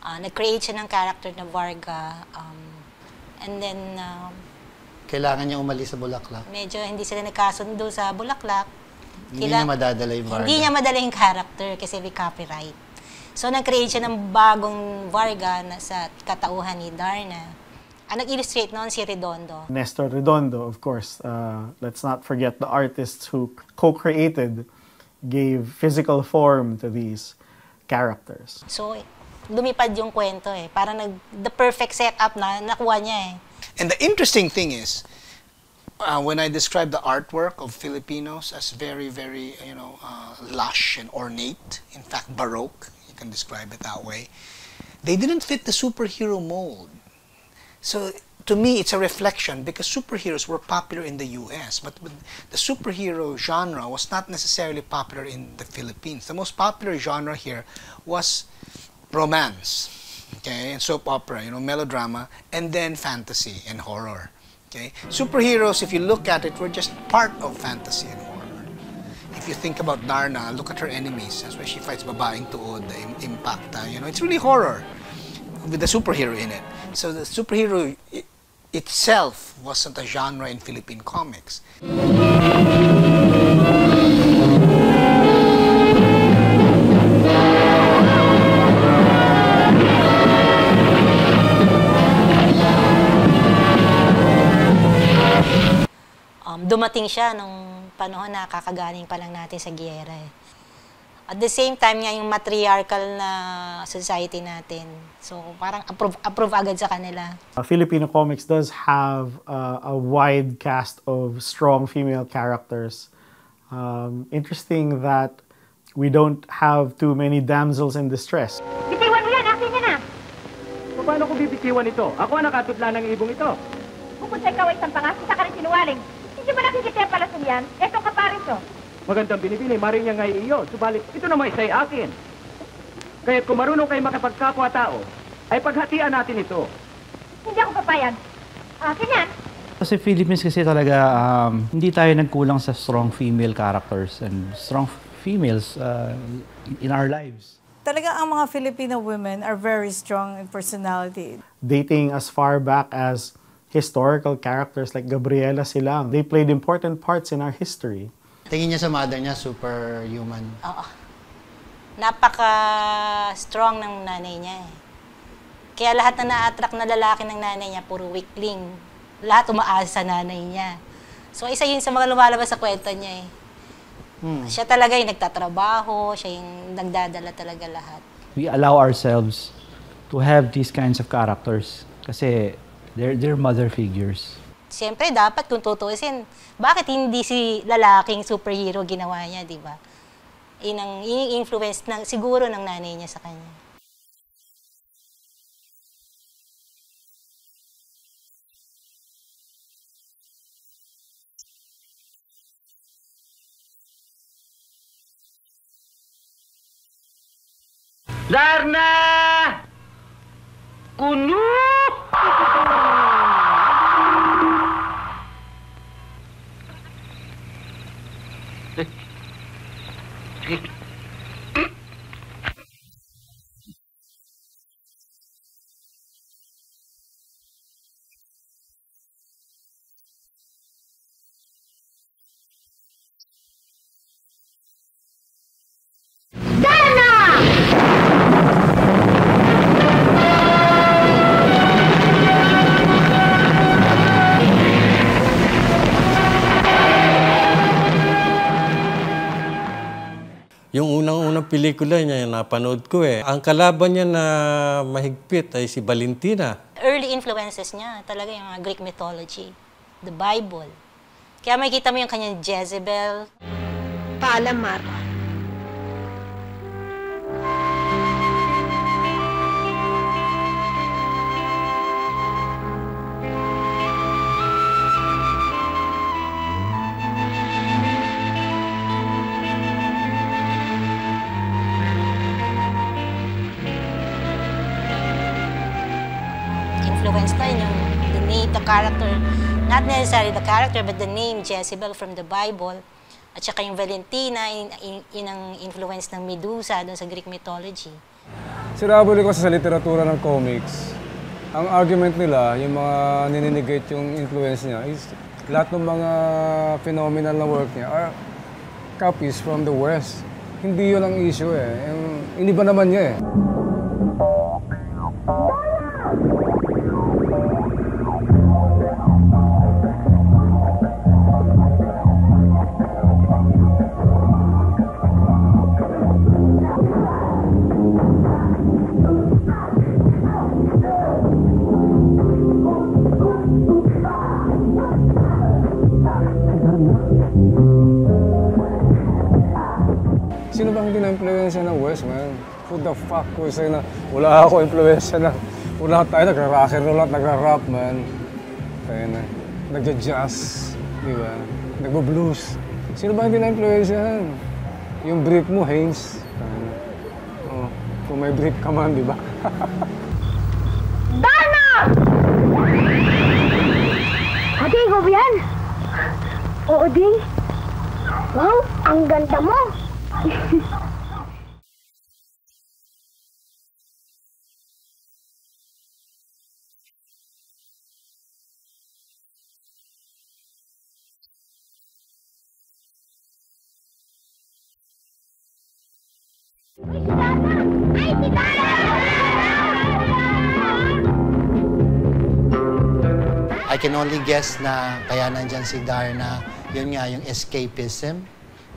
Nag-create siya ng character na Varga. And then, kailangan niya umalis sa Bulaklak. medyo hindi sila nagkasundo sa Bulaklak. Hindi niya madadala yung Varga. Hindi niya madala yung character kasi may copyright. So, nag-create siya ng bagong Varga na sa katauhan ni Darna. Ang nag-illustrate noon si Redondo. Nestor Redondo, of course. Let's not forget the artists who co-created, gave physical form to these characters. So, lumipad yung kwento eh. Parang the perfect setup na nakuha niya eh. And the interesting thing is, when I describe the artwork of Filipinos as very, very, lush and ornate, in fact, Baroque, you can describe it that way, they didn't fit the superhero mold. So, to me, it's a reflection because superheroes were popular in the US, but the superhero genre was not necessarily popular in the Philippines. The most popular genre here was romance, okay, and soap opera, melodrama, and then fantasy and horror, okay. Superheroes, if you look at it, were just part of fantasy and horror. If you think about Darna, look at her enemies. That's why she fights babaeng tuod, the Impacta, it's really horror with the superhero in it. So the superhero itself wasn't a genre in Philippine comics. Dumating siya nung panahon na kakagaling pa lang natin sa giyera eh. At the same time nga yung matriarchal na society natin. So parang approve agad sa kanila. Filipino comics does have a wide cast of strong female characters. Interesting that we don't have too many damsels in distress. Bitiwan mo yan, akin yan ah! Paano ko bibitiwan ito? Ako ang nakatutla ng ibong ito. Bukod sa ikaw ay isang pangas, isa ka rin sinungaling. Hindi ba nakikita yung palasun yan? Eto kaparis oh. Magandang binibili, maring niya nga iyo. Subalit, ito naman isa'y akin. Kaya't kung marunong kayo makapagkapwa-tao, ay paghatian natin ito. Hindi ako papayag. Akin yan. Kasi Philippines kasi talaga, hindi tayo nagkulang sa strong female characters and strong females in our lives. Talaga ang mga Filipino women are very strong in personality. Dating as far back as historical characters like Gabriela Silang, they played important parts in our history. Tingin niya sa mother niya, superhuman. Oo. Napaka-strong ng nanay niya eh. Kaya lahat na na-attract na lalaki ng nanay niya, puro weakling. Lahat umaasa sa nanay niya. So isa yun sa mga lumalabas sa kwento niya eh. Siya talaga yung nagtatrabaho, siya yung nagdadala talaga lahat. We allow ourselves to have these kinds of characters kasi they're mother figures. Siyempre, dapat kung tutuusin, bakit hindi si lalaking superhero ginawa niya, di ba? Yun ang influence siguro ng nanay niya sa kanya. Darna! Kuno! Yung unang-unang pelikula niya, napanood ko eh. Ang kalaban niya na mahigpit ay si Valentina. Early influences niya, talaga yung Greek mythology, the Bible. Kaya makikita mo yung kanyang Jezebel. Paalam, Marco. influence na yung the name, the character, not necessarily the character, but the name Jezebel from the Bible. At saka yung Valentina, yun ang influence ng Medusa doon sa Greek mythology. Sirabuli ko sa literatura ng comics, ang argument nila, yung mga nininegate yung influence niya, is lahat ng mga phenomenal na work niya are copies from the West. Hindi yun ang issue eh. Iniba naman niya eh. Sino bang hindi na-influensya ng West, man? Who the fuck ko sa'yo na wala ako influensya na wala tayo, nagra-rock and roll at nagra-rap, man. Kaya na, nagja-jazz, di ba? Nagbo-blues. Sino ba hindi na-influensyahan? Yung brief mo, Haynes. Oh, kung may brief ka man, di ba? Dana! Ate, ikaw ba yan? Oo, Ding. Wow, ang ganda mo. I can only guess na kaya nandyan si Darna, yun nga yung escapism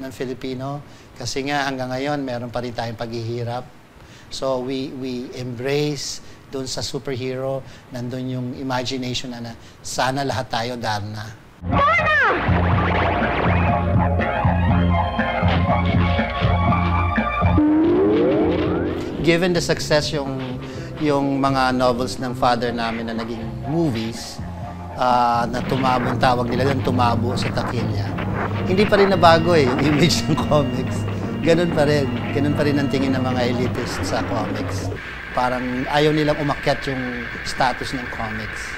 ng Filipino. Kasi nga hanggang ngayon, meron pa rin tayong paghihirap. So we embrace doon sa superhero, nandun yung imagination na sana lahat tayo Darna. Darna! Given the success yung mga novels ng father namin na naging movies, na tumabo, ang tawag nila lang tumabo sa takilya. Hindi pa rin nabago yung image ng comics. Ganun pa rin ang tingin ng mga elitist sa comics. Parang ayaw nilang umakyat yung status ng comics.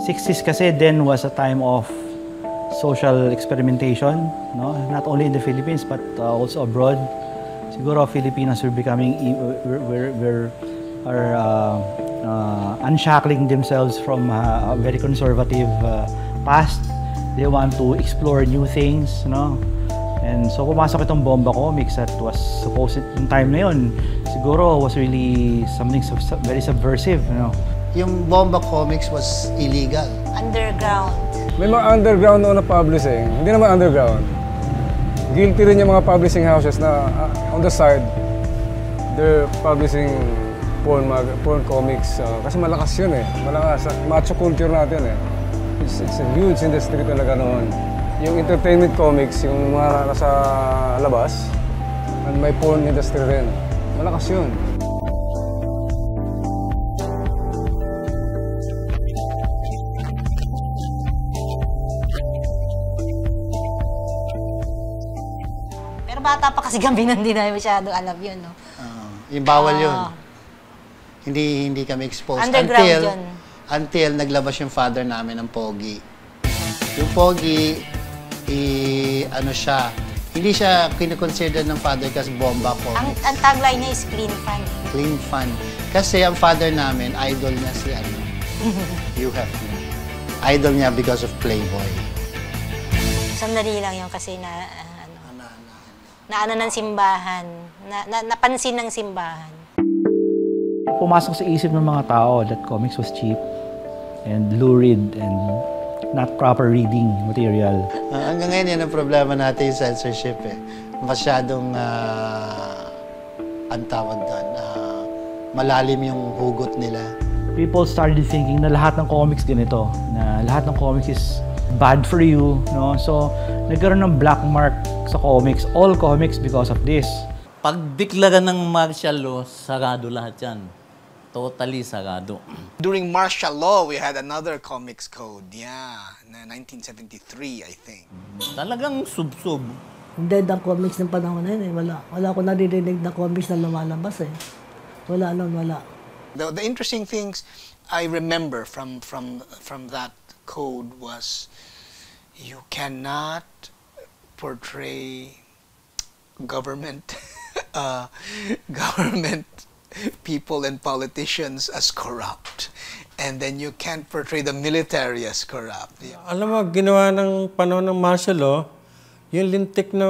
'60s kasi then was a time of social experimentation, no? Not only in the Philippines but also abroad. Siguro Filipinos were becoming unshackling themselves from a very conservative past. They want to explore new things, no? And so pumasok itong Bomba Comics that was supposed in time na yun. Siguro was really something very subversive, you know. Yung Bomba Comics was illegal. Underground. May mga underground noon na publishing. Hindi naman underground. Guilty rin yung mga publishing houses na on the side, they're publishing porn comics. Kasi malakas yun eh. Malakas. Macho culture natin eh. It's a huge industry talaga noon. Yung entertainment comics, yung mga nasa labas, and may porn industry rin. Malakas yun. Bata pa kasi kami hindi na masyado alam yun, no? Yung bawal yun. Hindi kami exposed. Until naglabas yung father namin ng Pogi. Yung Pogi, ano siya, hindi siya kinoconsider ng father kasi Bomba Comics. Ang tagline niya is clean fun. Clean fun. Kasi ang father namin, idol niya si You Have Me. Idol niya because of Playboy. Sandali lang yun kasi naano ng simbahan, napansin ng simbahan. Pumasok sa isip ng mga tao that comics was cheap and lurid and not proper reading material. Hanggang ngayon yan ang problema natin yung censorship eh. Masyadong, ang tawag doon, malalim yung hugot nila. People started thinking na lahat ng comics ganito, na lahat ng comics is bad for you, no? So, nagkaroon ng black mark sa comics, all comics because of this. Pag diklaran ng martial law, sarado lahat yan. Totally sarado. During martial law, we had another comics code. Yeah, 1973, I think. Talagang sub-sub. Dead ang comics ng panahon na yun eh. Wala ko naririnig na comics na lumalabas eh. Wala. The interesting things I remember from that code was you cannot portray government people and politicians as corrupt. And then you can't portray the military as corrupt. Alam mo, ginawa ng panahon ng martial law, yung lintik na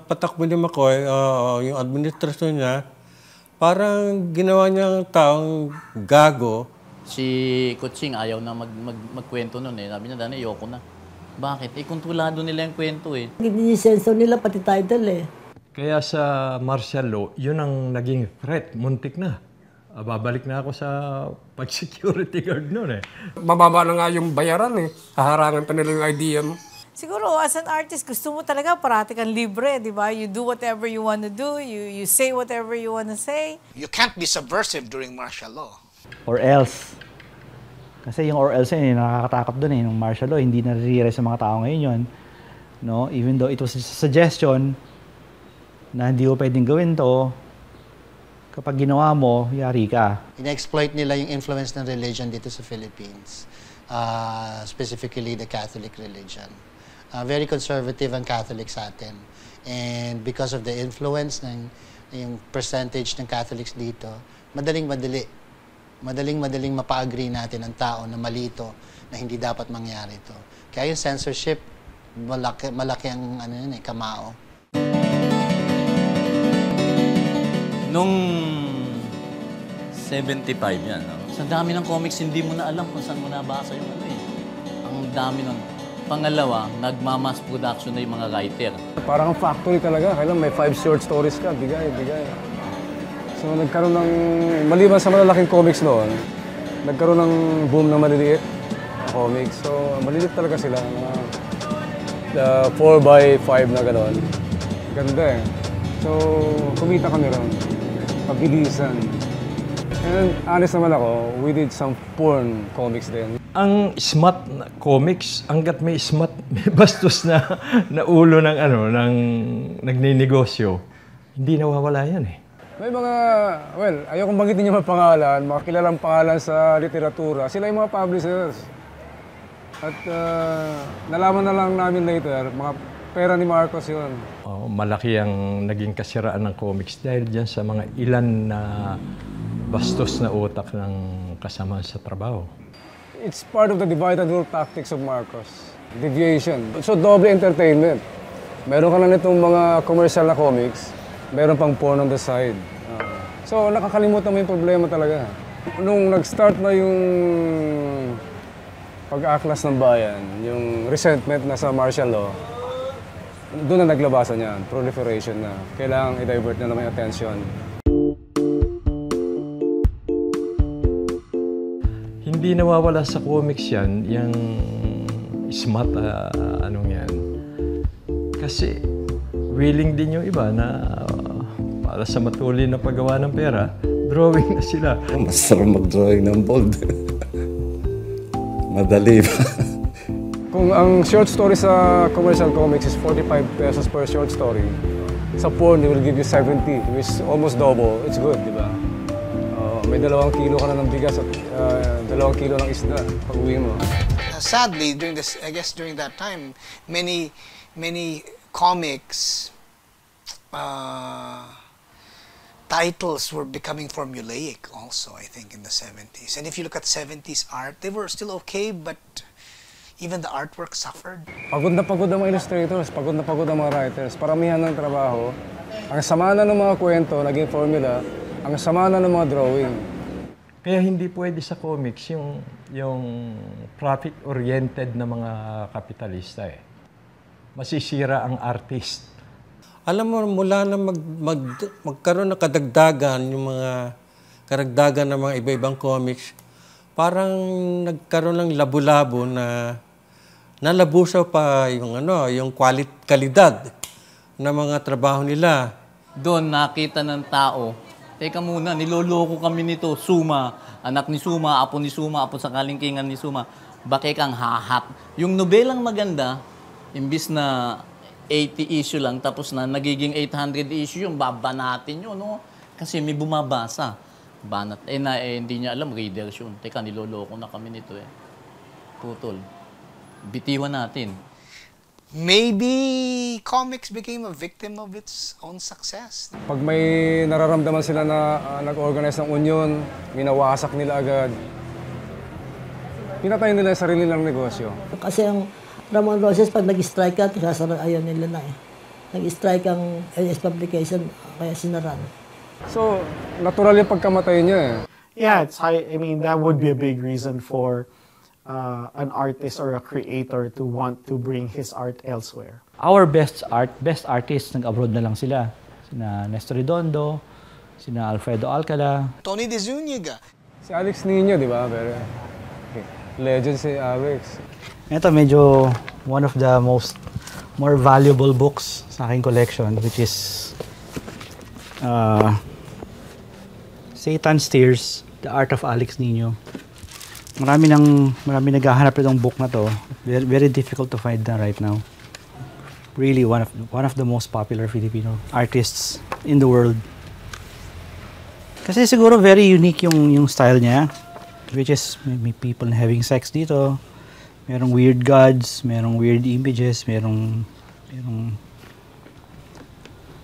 patakbo ni McCoy, yung administrasyon niya, parang ginawa niyang taong gago. Si Kuching ayaw na magkwento nun eh. Sabi niya, Dani, ayoko na. Bakit? Kontrolado nila yung kwento eh. Ginisensor nila pati title eh. Kaya sa martial law, yun ang naging threat. Muntik na. Babalik na ako sa pag-security guard noon eh. Mababa na nga yung bayaran eh. Haharangan pa nila yung idea mo. Siguro, as an artist, gusto mo talaga parati kang libre, di ba? You do whatever you want to do. You say whatever you want to say. You can't be subversive during martial law. Or else. Kasi yung or else yun, nakakatakot dun eh. Yung martial law, hindi na-realize sa mga tao ngayon yun. No? Even though it was a suggestion na hindi mo pwedeng gawin to, kapag ginawa mo, yari ka. Ina-exploit nila yung influence ng religion dito sa Philippines. Specifically the Catholic religion. Very conservative ang Catholic sa atin. And because of the influence ng yung percentage ng Catholics dito, madaling-madali mapa-agree natin ang tao na mali ito, na hindi dapat mangyari ito. Kaya yung censorship, malaki ang kamao. Nung 75 yan, no? Sa dami ng comics, hindi mo na alam kung saan mo nabasa yung ano eh. Ang dami nun. Pangalawa, nagmamass production na yung mga writer. Parang factory talaga. Kailan may 5 short stories ka, bigay. So nagkaroon ng, maliban sa malalaking comics noon, nagkaroon ng boom na maliliit na comics. So maliliit talaga sila. 4x5 na gano'n. Ganda eh. So kumita kami ron. Pabilisan. And honest naman ako, we did some porn comics din. Ang smart na comics, hanggat may smart, may bastos na ulo ng nagninegosyo, hindi nawawala yan eh. May mga, well, ayokong banggitin yung mga pangalan, mga kilalang pangalan sa literatura. Sila yung mga publishers. At nalaman na lang namin later, mga pera ni Marcos yun. Malaki ang naging kasiraan ng comics dahil dyan sa mga ilan na bastos na utak ng kasama sa trabaho. It's part of the divide and rule tactics of Marcos. Deviation. So, double entertainment. Meron ka na nitong mga commercial na comics, meron pang porn on the side. So, nakakalimutan mo yung problema talaga. Nung nag-start na yung pag-aklas ng bayan, yung resentment na sa martial law, doon na naglabasan yan, proliferation na. Kailangang i-divert na naman yung attention. Hindi nawawala sa comics yan, yung smart, yan. Kasi willing din yung iba na para sa matuloy na paggawa ng pera, drawing na sila. Masarap mag-drawing ng bold. Madali ba? Kung ang short story sa commercial comics is 45 pesos per short story, sa porn, they will give you 70, which is almost double. It's good, di ba? May 2 kilo ka na ng bigas at 2 kilo ng isda pag uwi mo. Sadly, during that time, many comics titles were becoming formulaic also, I think, in the 70s. And if you look at 70s art, they were still okay, but even the artwork suffered. Pagod na pagod ang mga illustrators, pagod na pagod ang mga writers. Paramihan ng trabaho. Ang sama na ng mga kwento, naging formula, ang sama na ng mga drawing. Kaya hindi pwede sa comics yung profit-oriented na mga kapitalista eh. Masisira ang artist. Alam mo, mula na magkaroon ng kadagdagan, yung mga karagdagan ng mga iba-ibang comics, parang nagkaroon ng labo-labo na nalabusaw pa yung kalidad ng mga trabaho nila. Doon nakita ng tao Teka muna, niloloko kami nito. Suma, anak ni Suma, apo ni Suma, apo sa kalingkingan ni Suma. Bakit kang hahat? Yung nobelang maganda, imbis na 80 issue lang, tapos na nagiging 800 issue, yung baba natin yun, no? Kasi may bumabasa. Banat. Hindi niya alam, readers yun. Teka, niloloko na kami nito eh. Putol. Bitiwan natin. Maybe comics became a victim of its own success. Pag may nararamdaman sila na nag-organize ng union, minawasak nila agad. Pinatay nila yung sarili nilang negosyo. Kasi ang Ramon Roses, pag nag-strike ka, ayaw nila na eh. Nag-strike ang LS Publication, kaya sinaran. So, natural yung pagkamatay niya eh. Yeah, I mean, that would be a big reason for an artist or a creator to want to bring his art elsewhere. Our best artists, nag-abroad na lang sila. Sina Nestor Redondo, sina Alfredo Alcala. Tony De Zuniga. Si Alex Nino, di ba? Pero, legend si Alex. Ito medyo one of the more valuable books sa aking collection, which is Satan's Tears, The Art of Alex Nino. Marami naghahanap itong book na to. Very, very difficult to find na right now. Really one of the most popular Filipino artists in the world. Kasi siguro very unique yung style niya, which is may people having sex dito. Merong weird gods, merong weird images, merong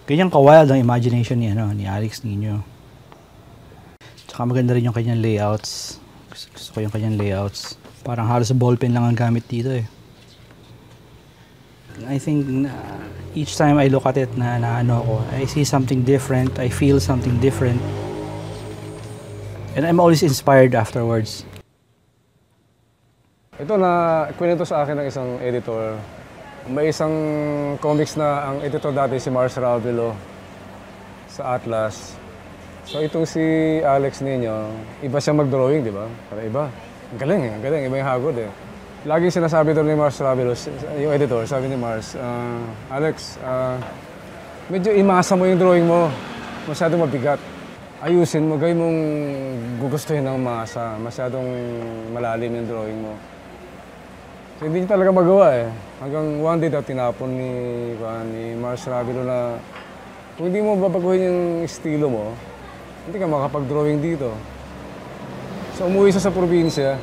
ganyang kawild ang imagination ni Alex Nino. Tsaka maganda rin yung kanyang layouts. Gusto ko yung kanyang layouts. Parang halos ballpen lang ang gamit dito eh. I think each time I look at it I see something different, I feel something different. And I'm always inspired afterwards. Ito na kwento sa akin ng isang editor. May isang comics na ang editor dati si Mars Ravelo sa Atlas. So itong si Alex Nino, iba siya mag-drawing, di ba? Para iba. Ang galing, iba yung hagod eh. Laging sinasabi doon ni Mars Ravelo, yung editor, sabi ni Mars, Alex, medyo imasa mo yung drawing mo. Masyadong mabigat. Ayusin mo, gawin mong gugustuhin ng masa. Masyadong malalim yung drawing mo. So, hindi niya talaga magawa eh. Hanggang one day daw tinapon ni Mars Ravelo na kung hindi mo babaguhin yung estilo mo, hindi ka makapag-drawing dito. So umuwi siya sa probinsya.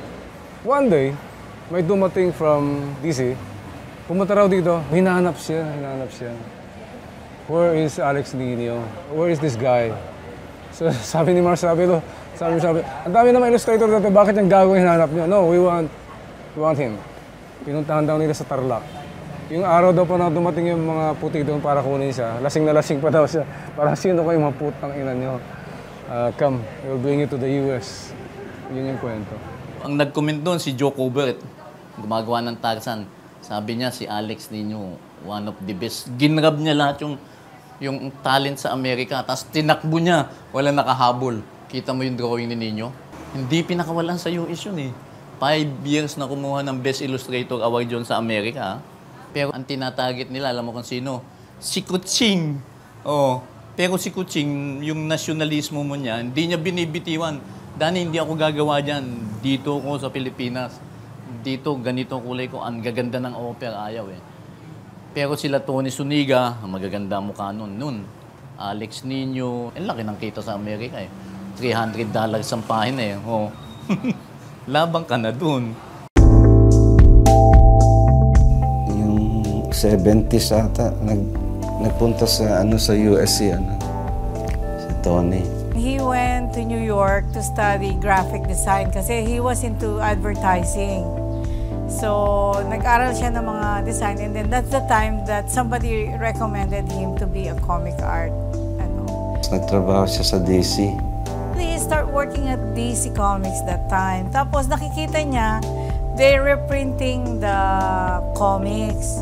One day, may dumating from DC. Pumunta raw dito, hinahanap siya. Where is Alex Nino? Where is this guy? So sabi ni Mars Ravelo, sabi, ang dami naman illustrator dito, bakit yung gagawin hinahanap niyo? No, we want him. Pinuntahan daw nila sa Tarlac. Yung araw daw pa na dumating yung mga puti doon para kunin siya, lasing na lasing pa daw siya. Parang sino kayo mga putang ina niyo? Come, we'll bring you to the US. Yun yung kwento. Ang nag-comment doon si Joe Cobert, gumagawa ng Tarzan. Sabi niya si Alex Nino, one of the best. Ginrab niya lahat yung talent sa Amerika, tapos tinakbo niya, wala nakahabol. Kita mo yung drawing ni Nino? Hindi pinakawalan sa US yun eh. 5 years na kumuha ng Best Illustrator Award yun sa Amerika. Pero ang tinatarget nila, alam mo kung sino? Si Kuching. Oh. Pero si Kuching, yung nasyonalismo mo niya, hindi niya binibitiwan. Dani, hindi ako gagawa dyan. Dito ko sa Pilipinas. Dito, ganito kulay ko. Ang gaganda ng opera, ayaw eh. Pero sila Tony Zuniga, magaganda mukha nun. Alex Nino, laki ng kita sa Amerika eh. $300 ang pahina eh. Oh. Labang ka na dun. Yung 70s ata, nagpunta sa US si Tony. He went to New York to study graphic design kasi he was into advertising. So, nag-aral siya ng mga design and then that's the time that somebody recommended him to be a comic art. Nagtrabaho siya sa DC. He started working at DC Comics that time. Tapos nakikita niya, they're reprinting the comics.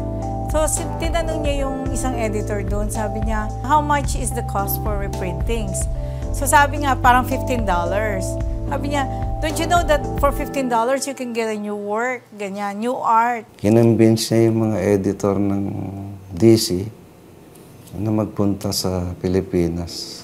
So, tinanong niya yung isang editor doon, sabi niya, how much is the cost for reprintings? So, sabi nga, parang $15. Sabi niya, don't you know that for $15 you can get a new work, ganyan, new art? Kinonvince niya yung mga editor ng DC na magpunta sa Pilipinas.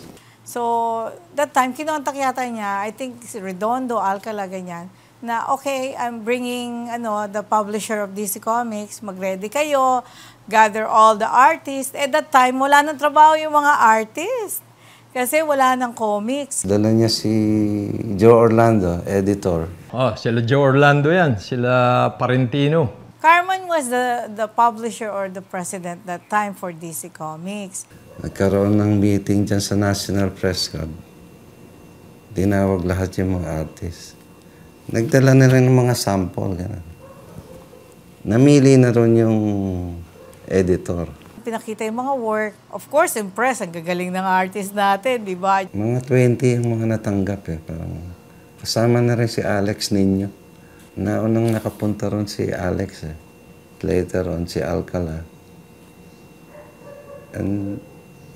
So, that time, kinontak yata niya, I think si Redondo, Alcala, ganyan, na okay, I'm bringing the publisher of DC Comics, mag-ready kayo, gather all the artists. At that time, wala nang trabaho yung mga artists. Kasi wala nang comics. Dala niya si Joe Orlando, editor. Oh, sila Joe Orlando yan. Sila Parentino. Carmen was the publisher or the president that time for DC Comics. Nagkaroon ng meeting dyan sa National Press Club. Tinawag lahat yung mga artist. Nagdala na rin ng mga sample. Ganun. Namili na rin yung editor. Pinakita yung mga work. Of course, impressed. Ang gagaling ng artist natin, di ba? Mga 20 yung mga natanggap eh. Parang, kasama na rin si Alex Niño. Naunang nakapunta ron si Alex eh. Later on, si Alcala. And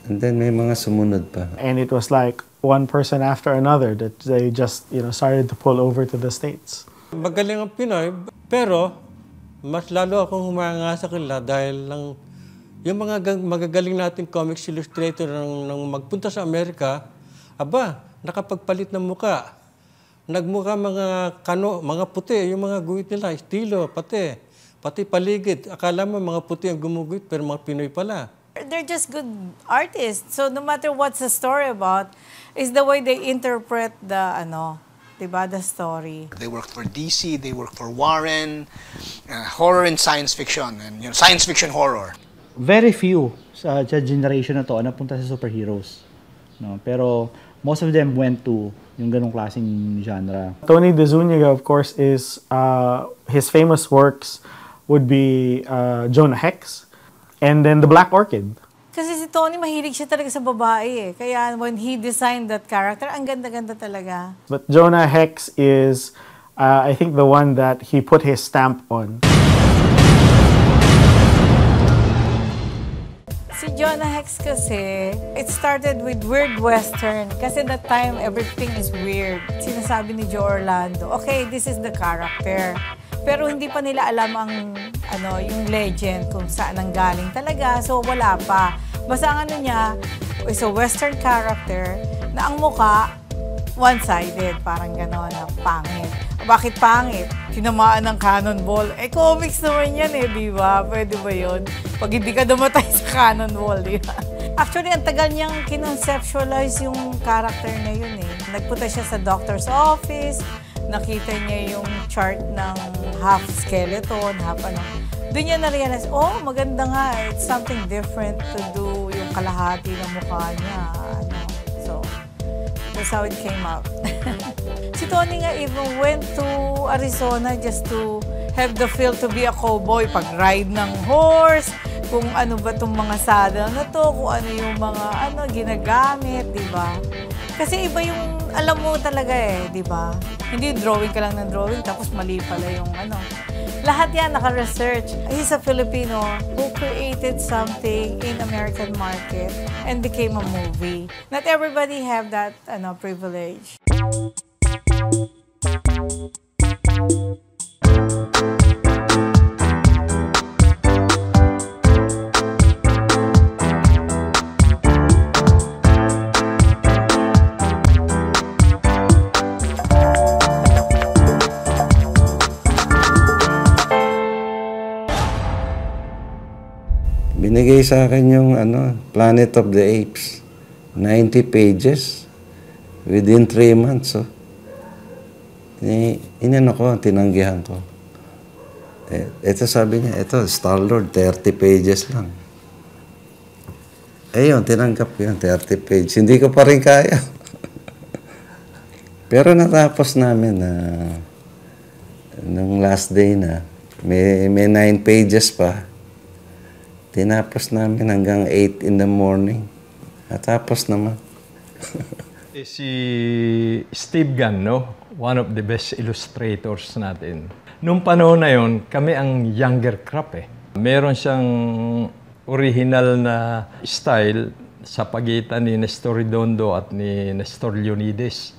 then may mga sumunod pa. And it was like one person after another that they just, started to pull over to the States. Magaling ang Pinoy, pero mas lalo akong humanga sa kanila dahil lang yung mga magagaling nating comics illustrator nang magpunta sa Amerika, nakapagpalit ng muka. Nagmukha mga puti, yung mga guhit nila, estilo, pati paligid. Akala mo mga puti ang gumuguhit, pero mga Pinoy pala. They're just good artists. So no matter what's the story about, is the way they interpret the the story. They worked for DC, they worked for Warren, horror and science fiction, and science fiction horror. Very few sa generation na to napunta sa superheroes. No? Pero most of them went to yung ganong klaseng genre. Tony De Zuniga, of course, is his famous works would be Jonah Hex and then The Black Orchid. Kasi si Tony, mahilig siya talaga sa babae eh. Kaya when he designed that character, ang ganda-ganda talaga. But Jonah Hex is, I think, the one that he put his stamp on. Si Jonah Hex kasi, it started with weird western. Kasi that time, everything is weird. Sinasabi ni Joe Orlando, okay, this is the character. Pero hindi pa nila alam ang yung legend kung saan ang galing talaga. So wala pa. Basta ang niya is a western character na ang mukha one-sided, parang gano'n na pangit. Bakit pangit? Tinamaan ng cannonball. Comics naman yan di ba? Pwede ba yun? Pag hindi ka dumatay sa cannonball, di ba? Actually, ang tagal niyang kinonceptualize yung character na yun Nagpunta siya sa doctor's office, nakita niya yung chart ng half skeleton, half Doon niya na-realize, maganda nga. It's something different to do yung kalahati ng mukha niya. So, that's how it came out. Si Tony nga even went to Arizona just to have the feel to be a cowboy. Pag-ride ng horse, kung ano ba itong mga saddle na to, kung ano yung mga ginagamit, di ba? Kasi iba yung alam mo talaga di ba? Hindi drawing ka lang ng drawing, tapos mali pala yung Lahat yan naka-research. He's a Filipino who created something in American market and became a movie. Not everybody have that privilege. Binigay sa akin yung Planet of the Apes. 90 pages within 3 months. So, tinanggihan ko. Ito sabi niya, ito, Star-Lord, 30 pages lang. Yun, tinanggap ko yun, 30 pages. Hindi ko pa rin kaya. Pero natapos namin nung last day na, may 9 pages pa. Tinapos namin hanggang 8 in the morning. Natapos naman. Si Steve Gunn, one of the best illustrators natin. Nung panahon na yon, kami ang younger crop Meron siyang original na style sa pagitan ni Nestor Redondo at ni Nestor Leonides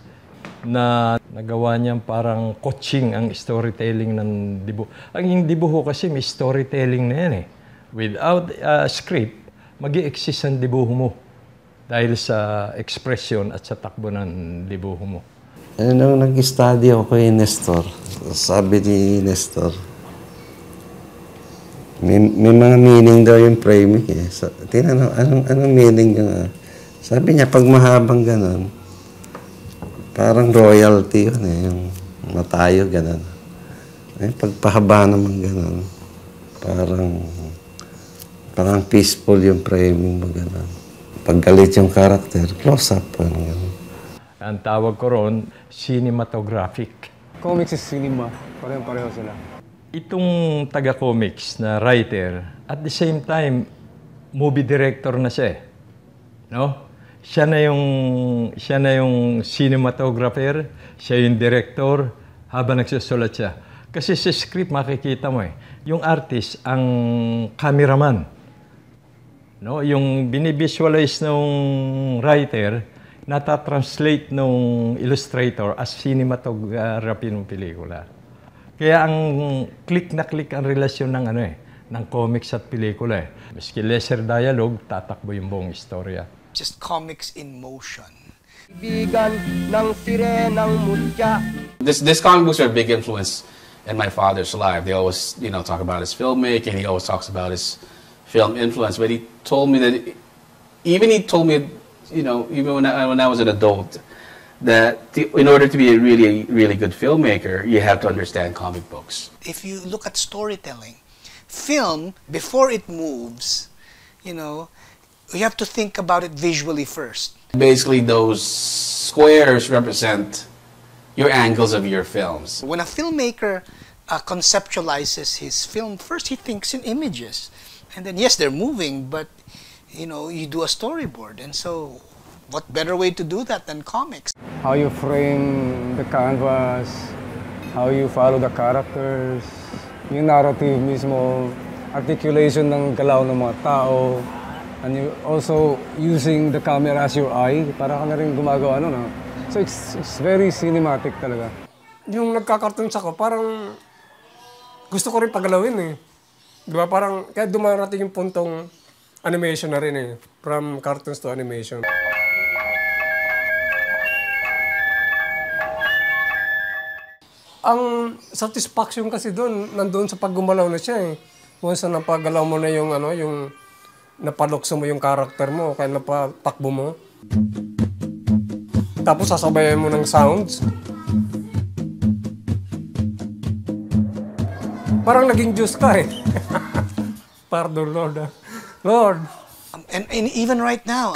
na nagawa niyang parang coaching ang storytelling ng dibuho. Ang dibuho kasi may storytelling na yan Without a script, mag-i-exist ang dibuho mo. dahil sa ekspresyon at sa takbo ng libuho mo. Nung nag-study ako kay Nestor, sabi ni Nestor, may mga meaning daw yung framing eh. Tinanong, anong meaning yung... Sabi niya, pag mahabang ganon, parang royalty yun eh, yung matayo ganon. Ay, pagpahaba naman ganon, parang peaceful yung framing mo ganon. Pag galit yung karakter, close-up pa ganon. Ang tawag ko ron, cinematographic. Comics is cinema. Pareho sila. Itong taga-comics na writer, at the same time, movie director na siya. No? Siya na yung cinematographer, siya yung director, habang nagsusulat siya. Kasi sa script makikita mo yung artist ang cameraman. No? Yung binivisualize ng writer, nata-translate ng illustrator as cinematography ng pelikula. Kaya ang click na click ang relasyon ng ng comics at pelikula. Maski lesser dialogue, tatakbo yung buong istorya. Just comics in motion. This comic books are a big influence in my father's life. They always, talk about his filmmaking. He always talks about his film influence. But he told me that, even when I was an adult, that in order to be a really, really good filmmaker, you have to understand comic books. If you look at storytelling, film, before it moves, you have to think about it visually first. Basically, those squares represent your angles of your films. When a filmmaker conceptualizes his film, first he thinks in images. And then, yes, they're moving, but, you do a storyboard. And so, what better way to do that than comics? How you frame the canvas, how you follow the characters, yung narrative mismo, articulation ng galaw ng mga tao, and you also using the camera as your eye, para ka na rin gumagawa no? So it's very cinematic talaga. Yung nagka-cartoons ako, parang gusto ko rin pagalawin eh. Diba parang, kaya dumarating yung puntong animation na rin eh. From cartoons to animation. Ang satisfaction kasi doon, nandoon sa paggumalaw na siya eh. Once na napagalaw mo na yung yung napalukso mo yung karakter mo, kaya napatakbo mo. Tapos sasabayan mo ng sounds. Parang naging Diyos ka eh. Pardon, Lord. Lord. And even right now,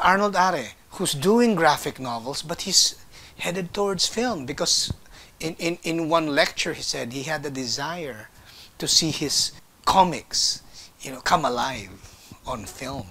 Arnold Are, who's doing graphic novels, but he's headed towards film because in one lecture he said he had the desire to see his comics, come alive on film.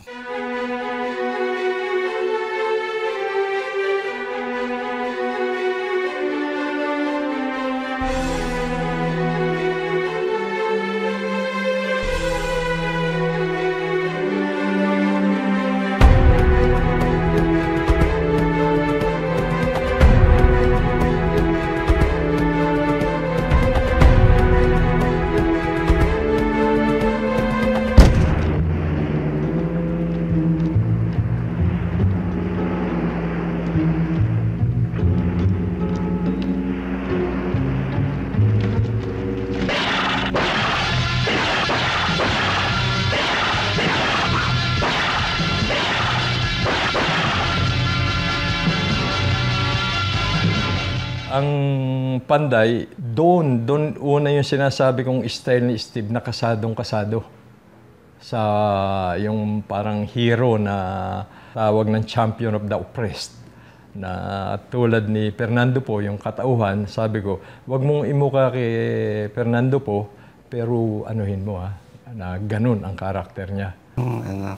Ang Panday, doon una yung sinasabi kong style ni Steve na kasadong-kasado. Sa yung parang hero na tawag ng champion of the oppressed. Na tulad ni Fernando Po, yung katauhan, sabi ko, wag mong imuka kay Fernando Po, pero anuhin mo na ganun ang karakter niya.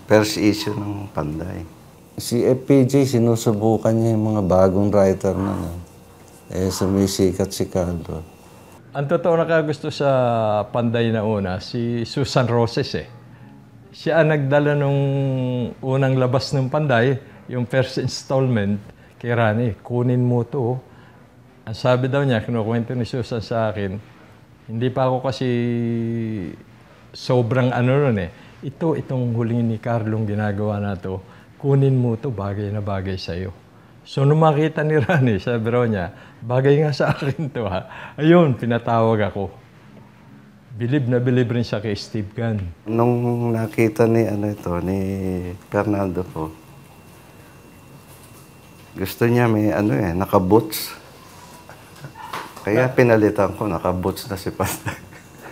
First issue ng Panday. Si FPJ, sinusubukan niya yung mga bagong writer na sumisikat si Caldo. Ang totoo na gusto sa Panday na una, si Susan Roses Siya ang nagdala nung unang labas ng Panday, yung first installment kay Rani, kunin mo to. Ang sabi daw niya, kinukwento ni Susan sa akin, hindi pa ako kasi sobrang nun itong huling ni Carlong ginagawa na to, kunin mo to, bagay na bagay sa'yo. So, nung makita ni Rani, sabi raw niya, bagay nga sa akin to ha. Ayun, pinatawag ako. Bilib na bilib rin siya kay Steve Gunn. Nung nakita ni Fernando po, gusto niya may naka-boots. Kaya pinalitan ko, naka-boots na si Panday.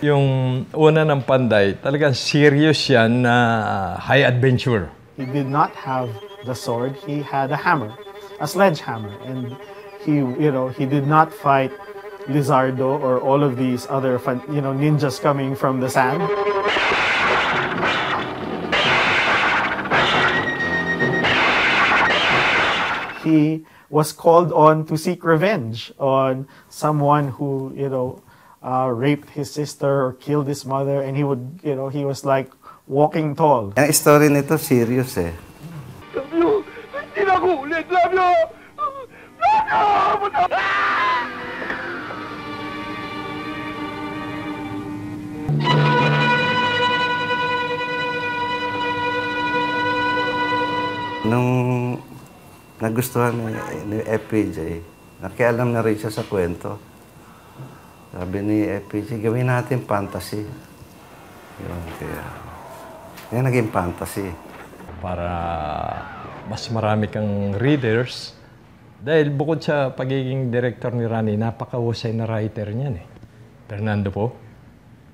Yung una ng Panday, talagang serious yan na high adventure. He did not have the sword, he had a hammer, a sledgehammer. And he did not fight Lizardo or all of these other ninjas coming from the sand. He was called on to seek revenge on someone who, raped his sister or killed his mother, and he was like walking tall. Ang story nito serious eh. Labyo! Hindi na ako ulit! Labyo! Nung nagustuhan ni FPJ, nakialam na rin siya sa kwento. Sabi ni FPJ, gawin natin fantasy. Yun, kaya naging fantasy. Para mas marami kang readers. Dahil bukod sa pagiging director ni Rani, napakahusay na writer niyan eh. Fernando po,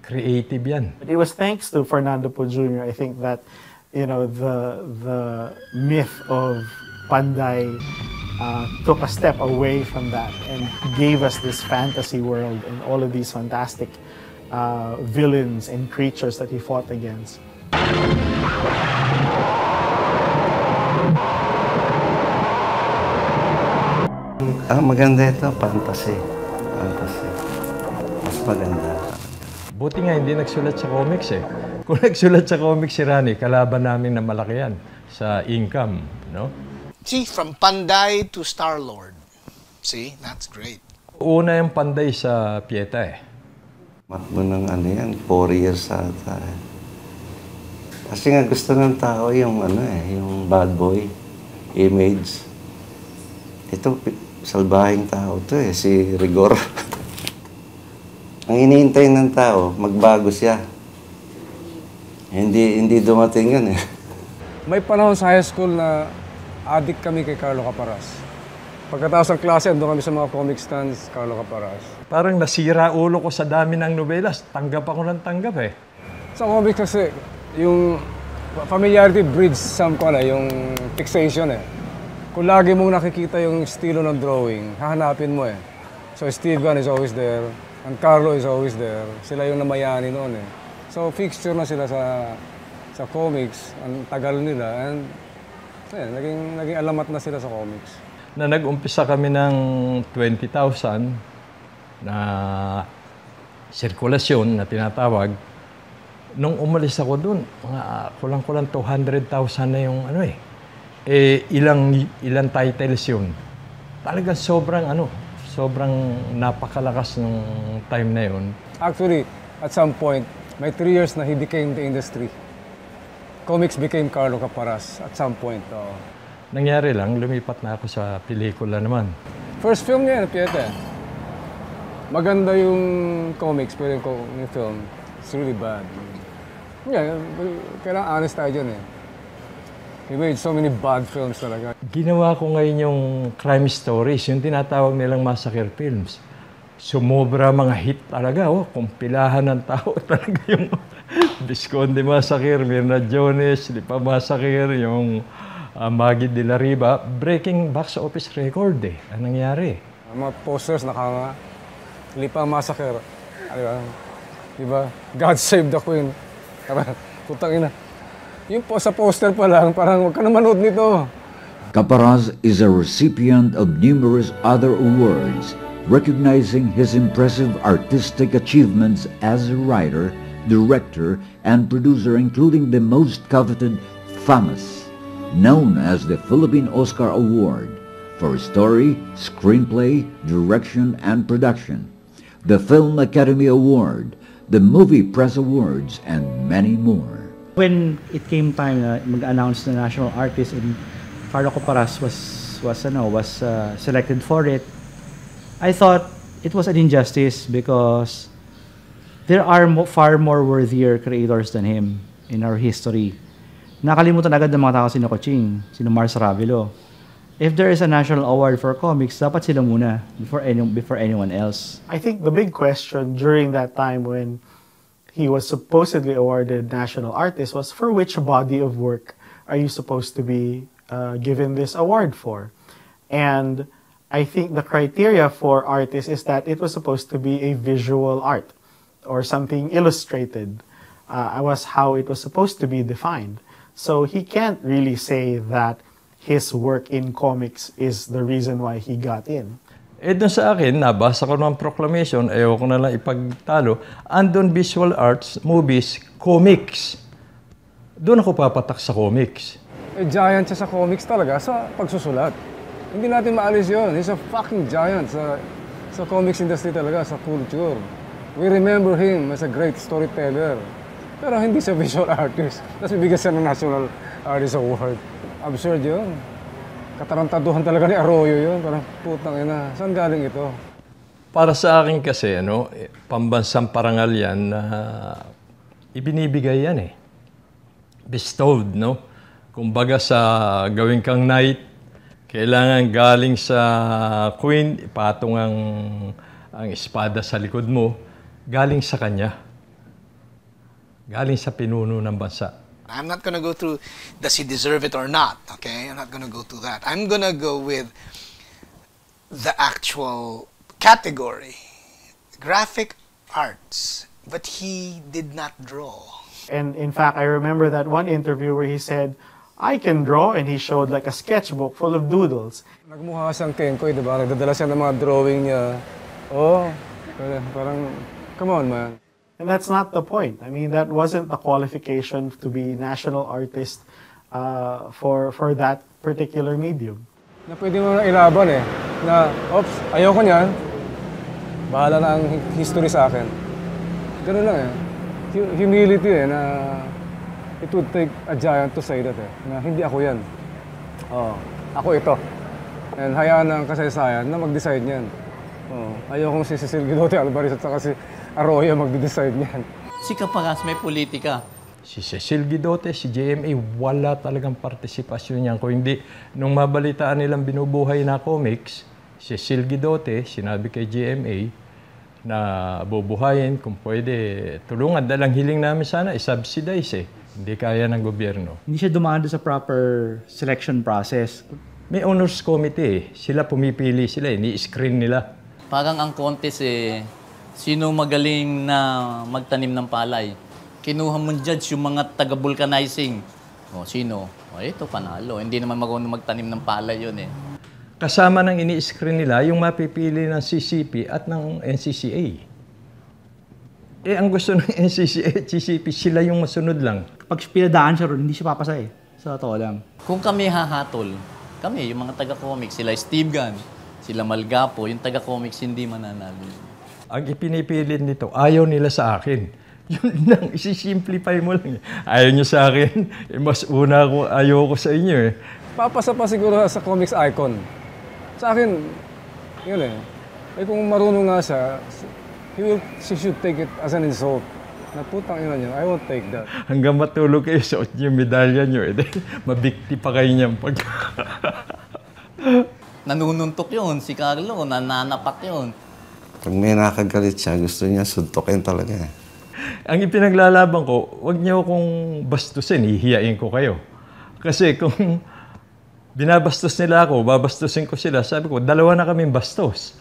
creative yan. But it was thanks to Fernando Po Jr. I think that, the myth of Panday took a step away from that and gave us this fantasy world and all of these fantastic villains and creatures that he fought against. Maganda ito, fantasy. Fantasy. Mas maganda. Buti nga hindi nagsulat sa comics eh. Kung nagsulat sa comics si Rani, kalaban namin na malaki yan sa income, no? See, from Panday to Star-Lord. See, that's great. Una yung Panday sa Pieta eh. Matmo ng 4 years ata eh. Kasi nga gusto ng tao yung yung bad boy image. Ito, salbahing tao to eh, si Rigor. Ang iniintay ng tao, magbago siya. Hindi dumating yun eh. May panahon sa high school na addict kami kay Carlo Caparas. Pagkatapos ng klase, andun kami sa mga comic stands, Carlo Caparas. Parang nasira ulo ko sa dami ng novelas. Tanggap ako ng tanggap eh. Sa comics kasi, yung familiarity breeds yung fixation eh. Kung lagi mong nakikita yung estilo ng drawing, hahanapin mo eh. So Steve Gunn is always there, and Carlo is always there. Sila yung namayani noon eh. So fixture na sila sa comics, ang tagal nila, and naging alamat na sila sa comics. Na nag-umpisa kami ng 20,000 na sirkulasyon na tinatawag. Nung umalis ako dun, kulang-kulang 200,000 na yung ilang titles yun. Talagang sobrang napakalakas nung time na yun. Actually, at some point, may 3 years na he became the industry. Comics became Carlo Caparas at some point. Nangyari lang, lumipat na ako sa pelikula naman. First film niya, Pieta. Maganda yung comics, pero yung film, it's really bad. Yeah, kailangan honest tayo dyan eh. He made so many bad films talaga. Ginawa ko ngayon yung crime stories, yung tinatawag nilang massacre films. Sumobra mga hit talaga, kumpilahan ng tao talaga yung Visconde Massacre, Mirna Jones, Lipa Massacre, yung Maggie de la Riva, breaking box office record eh. Anong nangyari? Mga posters nakanga, Lipa Massacre, diba? God Save the Queen. Putang ina. Yung sa poster pa lang, parang wag ka na manood nito. Caparas is a recipient of numerous other awards, recognizing his impressive artistic achievements as a writer, director, and producer, including the most coveted FAMAS, known as the Philippine Oscar Award for story, screenplay, direction, and production, the Film Academy Award, the Movie Press Awards, and many more. When it came time na mag-announce the national artist and Carlo Coparas was selected for it, I thought it was an injustice because there are far more worthier creators than him in our history. Nakalimutan agad ng mga tao sino Kuching, sino Mars Ravilo. If there is a national award for comics, dapat sila muna before anyone else. I think the big question during that time when he was supposedly awarded National Artist was, for which body of work are you supposed to be given this award for? And I think the criteria for artist is that it was supposed to be a visual art or something illustrated. Was how it was supposed to be defined. So he can't really say that his work in comics is the reason why he got in. Doon sa akin, nabasa ko ng proclamation, ayaw ko na lang ipagtalo, andon visual arts, movies, comics. Doon ako papatak sa comics. Giant siya sa comics talaga, sa pagsusulat. Hindi natin maalis yun. He's a fucking giant sa comics industry talaga, sa culture. We remember him as a great storyteller. Pero hindi siya visual artist. Tapos bibigyan siya ng National Artist Award. Absurd yun. Katarantaduhan talaga ni Arroyo yun. Parang putang ina. Saan galing ito? Para sa akin kasi, pambansang parangal yan na ibinibigay yan eh. Bestowed, no? Kumbaga sa gawin kang knight, kailangan galing sa queen, ipatong ang espada sa likod mo, galing sa kanya. Galing sa pinuno ng bansa. I'm not going to go through, does he deserve it or not? Okay, I'm not going to go through that. I'm going to go with the actual category, graphic arts, but he did not draw. And in fact, I remember that one interview where he said, I can draw, and he showed like a sketchbook full of doodles. Nagmukha siyang Kenkoy, di ba? Nagdadala siya ng mga drawing niya. Oh, parang, come on, man. And that's not the point. I mean, that wasn't the qualification to be national artist for that particular medium. Na pwede mo na ilaban eh. Na, oops, ayoko niyan. Bahala na ang history sa akin. Ganun lang eh. Humility eh, na it would take a giant to say that eh. Na hindi ako yan. Oh, ako ito. And hayaan ang kasaysayan na mag-decide niyan. Oh, ayokong si Cecil Guidote Alvarez at saka si Arroyo magde-decide niyan. Si Caparas may politika. Si Cecil Guidote, si GMA, wala talagang partisipasyon niyan. Kung hindi, nung mabalitaan nilang binubuhay na comics, si Cecil Guidote, sinabi kay GMA, na bubuhayin, kung pwede, tulungan. Dalang hiling namin sana, i-subsidize eh. Hindi kaya ng gobyerno. Hindi siya dumaan sa proper selection process. May honors committee eh. Sila pumipili sila, ni-screen nila. Parang ang contest eh, sino magaling na magtanim ng palay. Kinuha mong judge yung mga taga-vulcanizing. O, sino? O, ito, panalo. Hindi naman marunong magtanim ng palay yun eh. Kasama ng ini-screen nila yung mapipili ng CCP at ng NCCA. Eh, ang gusto ng NCCA at CCP, sila yung masunod lang. Pag pinadaan siya ron, hindi siya papasa eh. Sa totoo lang. Kung kami hahatol, kami, yung mga taga-comics, sila Steve Gunn, sila Malgapo, yung taga-comics hindi mananalo. Ang ipinipilit nito, ayaw nila sa akin. Yun lang, isi-simplify mo lang. Ayaw nyo sa akin, eh, mas una ako, ayaw ko sa inyo eh. Papasa pa siguro sa comics icon. Sa akin, yun eh. Eh kung marunong nga siya, she should take it as an insult. Na putang ina niya, I won't take that. Hanggang matulog kayo, suot niyo yung medalya niyo. Eh, mabikti pa kayo niyang pag... Nanununtok yun, si Carlo, nananapak yun. Pag may nakagalit siya, gusto niya suntokin talaga. Ang ipinaglalaban ko, huwag niyo akong bastusin, hihiyain ko kayo. Kasi kung binabastos nila ako, babastusin ko sila, sabi ko, dalawa na kaming bastos.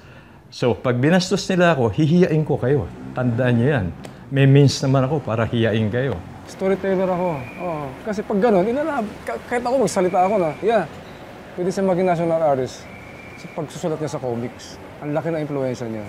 So, pag binastos nila ako, hihiyain ko kayo. Tandaan niyo yan. May means naman ako para hiyain kayo. Storyteller ako. Oo. Kasi pag gano'n, kahit ako magsalita ako na, yeah, pwede siya maging national artist. Sa pagsusulat niya sa comics, ang laki na influensya niya.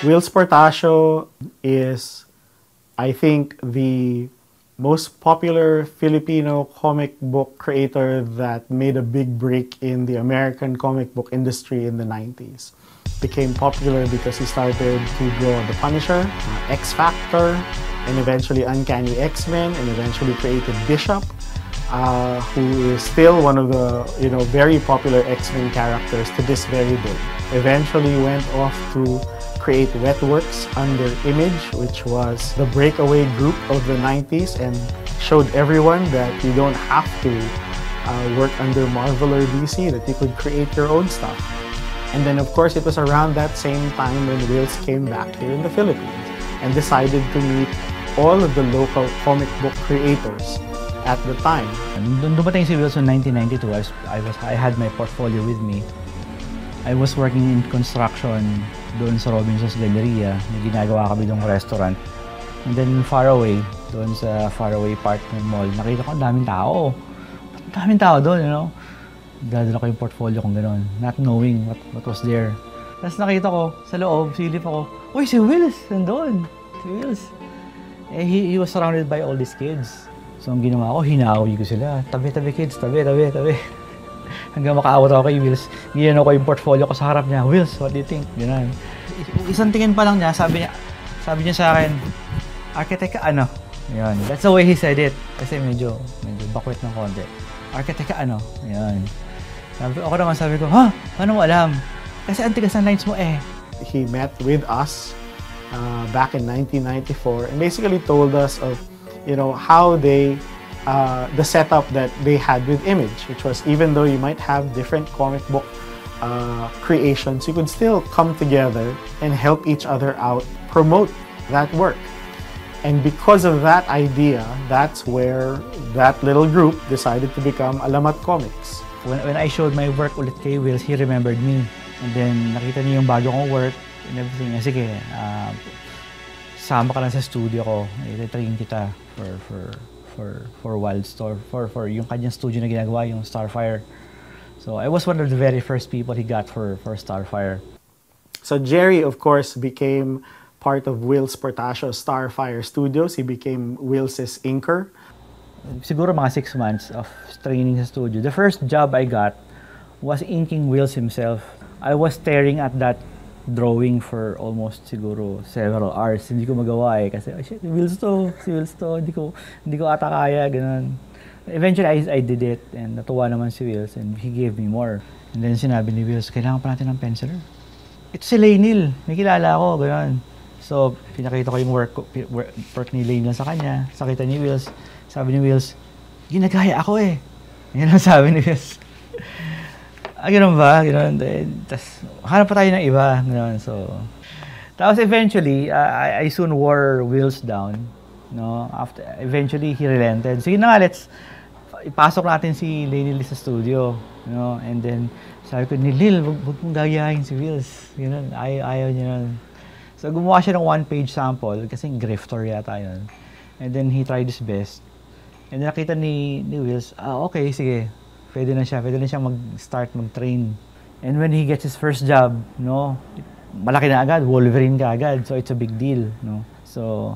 Whilce Portacio is, I think, the most popular Filipino comic book creator that made a big break in the American comic book industry in the 90s. Became popular because he started to draw The Punisher, X Factor, and eventually Uncanny X-Men, and eventually created Bishop, who is still one of the very popular X-Men characters to this very day. Eventually went off to create Wetworks under Image, which was the breakaway group of the 90s, and showed everyone that you don't have to work under Marvel or DC, that you could create your own stuff. And then of course it was around that same time when Whilce came back here in the Philippines and decided to meet all of the local comic book creators at the time. Nung dumating si Whilce in 1992, I had my portfolio with me. I was working in construction doon sa Robinson's Galleria. May ginagawa kami doong restaurant. And then far away, doon sa faraway part ng mall, nakita ko ang daming tao. Ang daming tao doon, Dadala ko yung portfolio kong gano'n, not knowing what was there. Tapos nakita ko sa loob, silip ako, uy, si Whilce, nandun. Si Whilce. He was surrounded by all these kids. So ang ginawa ko, hinaway ko sila. Tabi-tabi kids, tabi. Hanggang makaawat ako kay Whilce. Ginano ko yung portfolio ko sa harap niya. Whilce, what do you think? Ganun. Isang tingin pa lang niya, sabi niya sa akin, architect ka ano? Yan. That's the way he said it. Kasi medyo bakwet ng konti. Architect ka ano? Yan. Ako naman sabi ko, ha? Paano mo alam? Kasi ang tigas ng lines mo eh. He met with us back in 1994 and basically told us of, how they, the setup that they had with Image, which was even though you might have different comic book creations, you could still come together and help each other out, promote that work. And because of that idea, that's where that little group decided to become Alamat Comics. When I showed my work ulit kay Whilce, he remembered me. And then nakita niya yung bago kong work and everything. Sige, sama ka lang sa studio ko. I-train kita for Wildstorm, for yung kanyang studio na ginagawa, yung Starfire. So I was one of the very first people he got for Starfire. So Jerry, of course, became part of Whilce Portacio's Starfire Studios. He became Whilce's inker. Siguro mga 6 months of training sa studio. The first job I got was inking Whilce himself. I was staring at that drawing for almost siguro several hours. Hindi ko magawa kasi shit, si Whilce to, hindi ko ata kaya, ganun. Eventually, I did it and natuwa naman si Whilce and he gave me more. And then sinabi ni Whilce, kailangan pa natin ng penciler. Ito si Lainil, may kilala ako, ganun. So, pinakita ko yung work ni Lainil sa kanya, sakita ni Whilce. Sabi ni Whilce, ginagaya ako eh. Yan ang sabi ni Whilce. Ganun ba? Ganun. Tapos, hanap pa tayo ng iba. Ganun. So, tapos eventually, I soon wore Whilce down. Eventually, he relented. Sige na nga, ipasok natin si Lainil sa studio. And then, sabi ko, Nilil, huwag mong gagayahin si Whilce. Ganun. Ayaw niya nun. So, gumawa siya ng 1-page sample kasi grifter yata yun. And then, he tried his best. And then, nakita ni Whilce, okay, sige. Pwede na siya mag-start, mag-train. And when he gets his first job, malaki na agad, Wolverine ka agad. So, it's a big deal. So,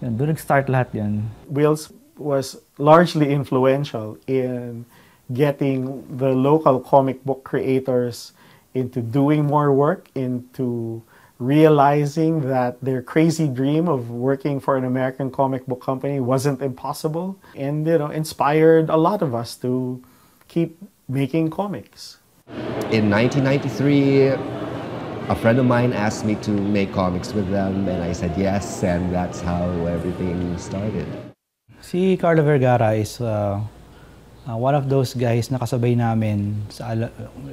doon nag-start lahat yun. Whilce was largely influential in getting the local comic book creators into doing more work, into realizing that their crazy dream of working for an American comic book company wasn't impossible, and inspired a lot of us to keep making comics. In 1993, a friend of mine asked me to make comics with them, and I said yes, and that's how everything started. Si Carlo Vergara is one of those guys na kasabay namin sa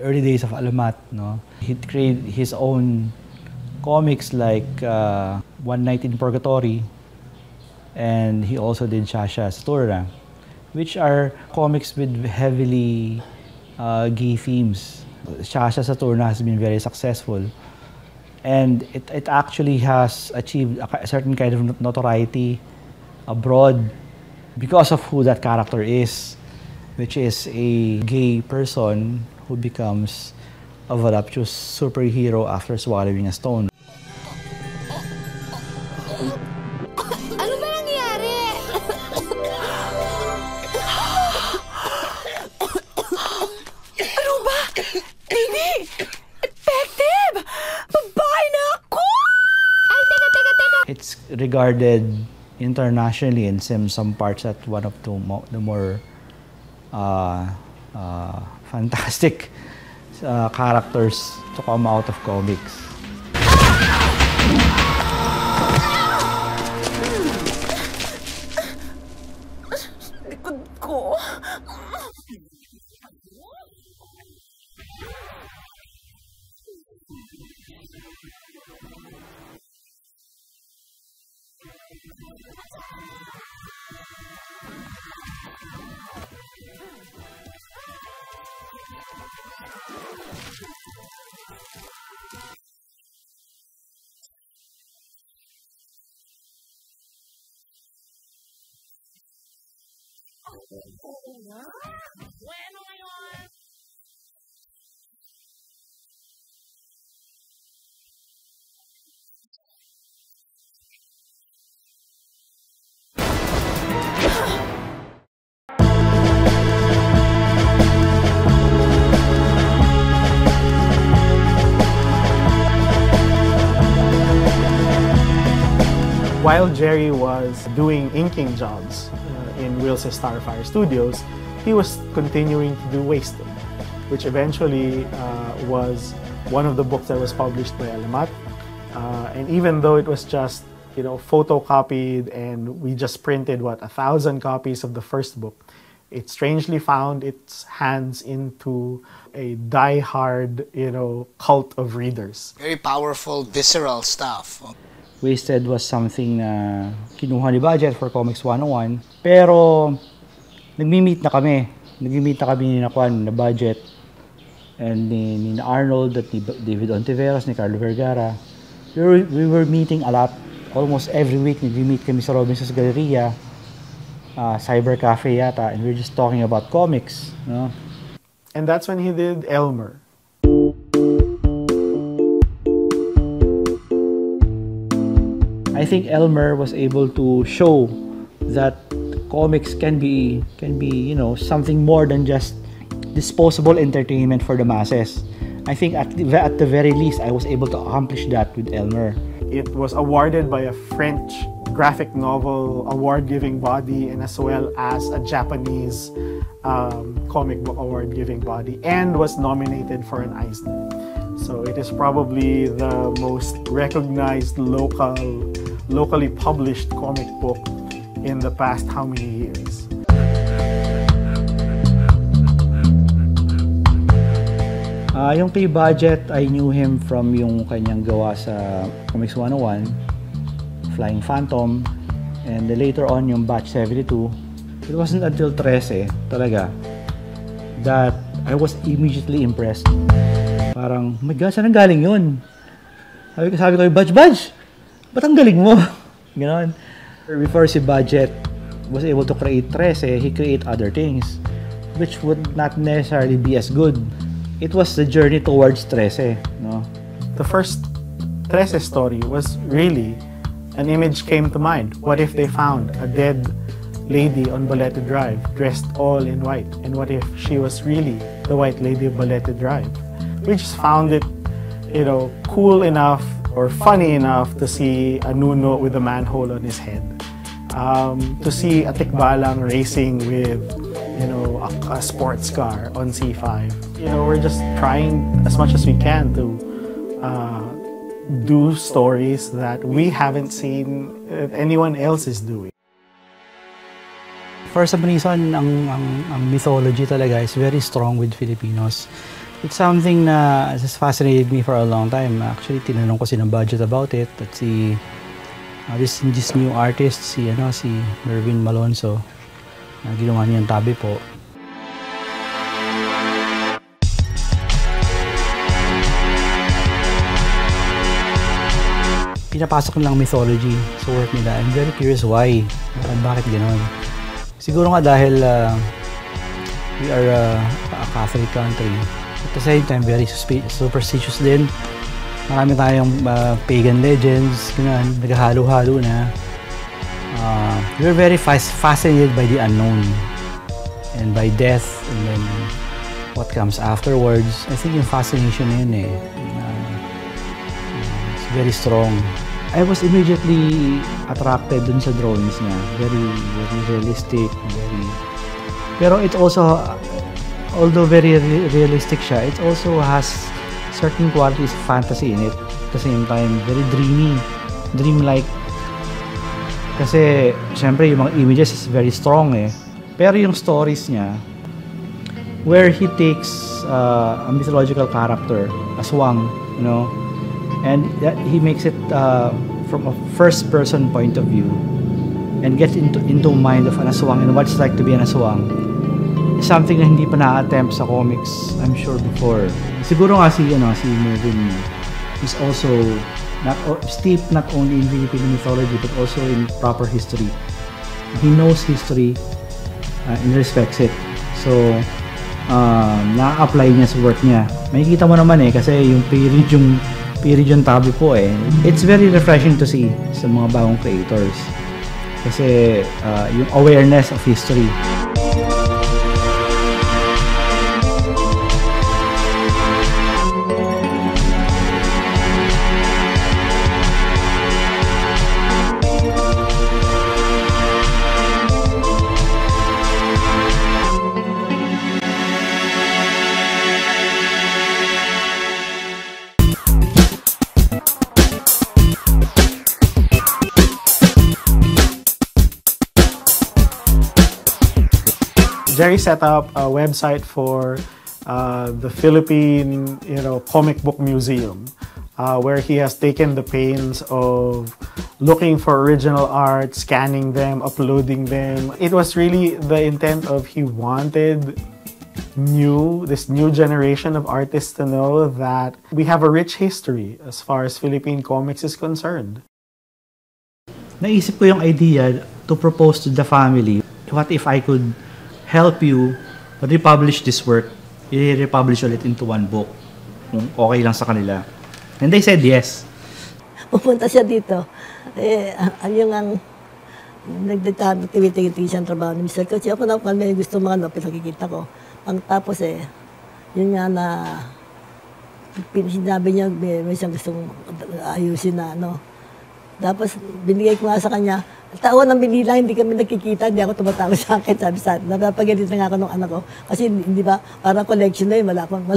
early days of Alamat. He created his own comics like One Night in Purgatory, and he also did Shasha Saturna, which are comics with heavily gay themes. Shasha Saturna has been very successful, and it actually has achieved a certain kind of notoriety abroad because of who that character is, which is a gay person who becomes a voluptuous superhero after swallowing a stone. regarded internationally in some parts as one of the more fantastic characters to come out of comics. Likod ko. Bueno ngayon. While Jerry was doing inking jobs in Wills' Starfire Studios, he was continuing to do Wasted, which eventually was one of the books that was published by Alamat. And even though it was just, photocopied and we just printed, 1,000 copies of the first book, it strangely found its hands into a die-hard, cult of readers. Very powerful, visceral stuff. Wasted was something na kinuha ni Budget for Comics 101. Pero, nagmi-meet na kami. Nagmi-meet na kami ni Budget and ni Arnold at ni David Ontiveros, ni Carlo Vergara. We were meeting a lot. Almost every week, nagmi-meet kami sa Robinson's Galleria, Cyber Cafe yata, and we were just talking about comics. No? And that's when he did Elmer. I think Elmer was able to show that comics can be something more than just disposable entertainment for the masses. I think at the very least I was able to accomplish that with Elmer. It was awarded by a French graphic novel award-giving body and as well as a Japanese comic book award-giving body, and was nominated for an Eisner. So it is probably the most recognized locally published comic book in the past how many years. Yung kay Budget, I knew him from yung kanyang gawa sa Comics 101, Flying Phantom, and later on yung Batch 72. It wasn't until 13 talaga that I was immediately impressed. Parang, oh my God, saan ang galing yun? Sabi ko, Budge, ba't ang galing mo? Ganon. Before si Budget was able to create 13, he create other things which would not necessarily be as good. It was the journey towards 13, no? The first 13 story was really, an image came to mind. What if they found a dead lady on Balete Drive dressed all in white? And what if she was really the White Lady of Balete Drive? We just found it, cool enough or funny enough to see a Nuno with a manhole on his head. To see a Tikbalang racing with, a sports car on C5. We're just trying as much as we can to do stories that we haven't seen anyone else is doing. For some reason, ang mythology talaga is very strong with Filipinos. It's something na has fascinated me for a long time. Actually, tinanong ko si Budget about it at this new artist, si Mervin Malonzo, ginawa niyang tabi po. Pinapasok nilang mythology sa work nila. I'm very curious why. Bakit gano'n? Siguro nga dahil we are a Catholic country. At the same time, very superstitious din. Marami tayong pagan legends, naghahalo-halo na. We're very fascinated by the unknown and by death and then what comes afterwards. I think yung fascination na yun it's very strong. I was immediately attracted dun sa drawings niya. Very, very realistic, pero it also, although very realistic siya, it also has certain qualities of fantasy in it. At the same time, very dreamlike. Kasi, syempre, yung mga images is very strong eh. Pero yung stories niya, where he takes a mythological character, aswang, you know, and he makes it from a first-person point of view, and gets into mind of an aswang and what it's like to be an aswang, is something na hindi pa na-attempt sa comics, I'm sure, before. Siguro nga si Mervyn is also steeped not only in Filipino mythology but also in proper history. He knows history and respects it. So, na-apply niya sa work niya. Makikita mo naman eh, kasi yung period yung tabi po eh. It's very refreshing to see sa mga bagong creators. Kasi yung awareness of history. Jerry set up a website for the Philippine, comic book museum, where he has taken the pains of looking for original art, scanning them, uploading them. It was really the intent of he wanted this new generation of artists to know that we have a rich history as far as Philippine comics is concerned. Naisip ko yung idea to propose to the family, what if I could help you republish this work, i-republish ulit into one book, kung okay lang sa kanila. And they said yes. Pupunta siya dito. Yung ang nagtitigil siyang trabaho ni Mr. Kasi ako na may gusto mga pinakikita ko. Tapos yun nga na sinabi niya, may siyang gustong ayusin na Tapos binigay ko nga sa kanya, taon ng binila, hindi kami nakikita, hindi ako tumatawa sa akin. Sabi, napapagalit na nga ako ng anak ko. Kasi hindi ba, parang collection na yun, wala akong.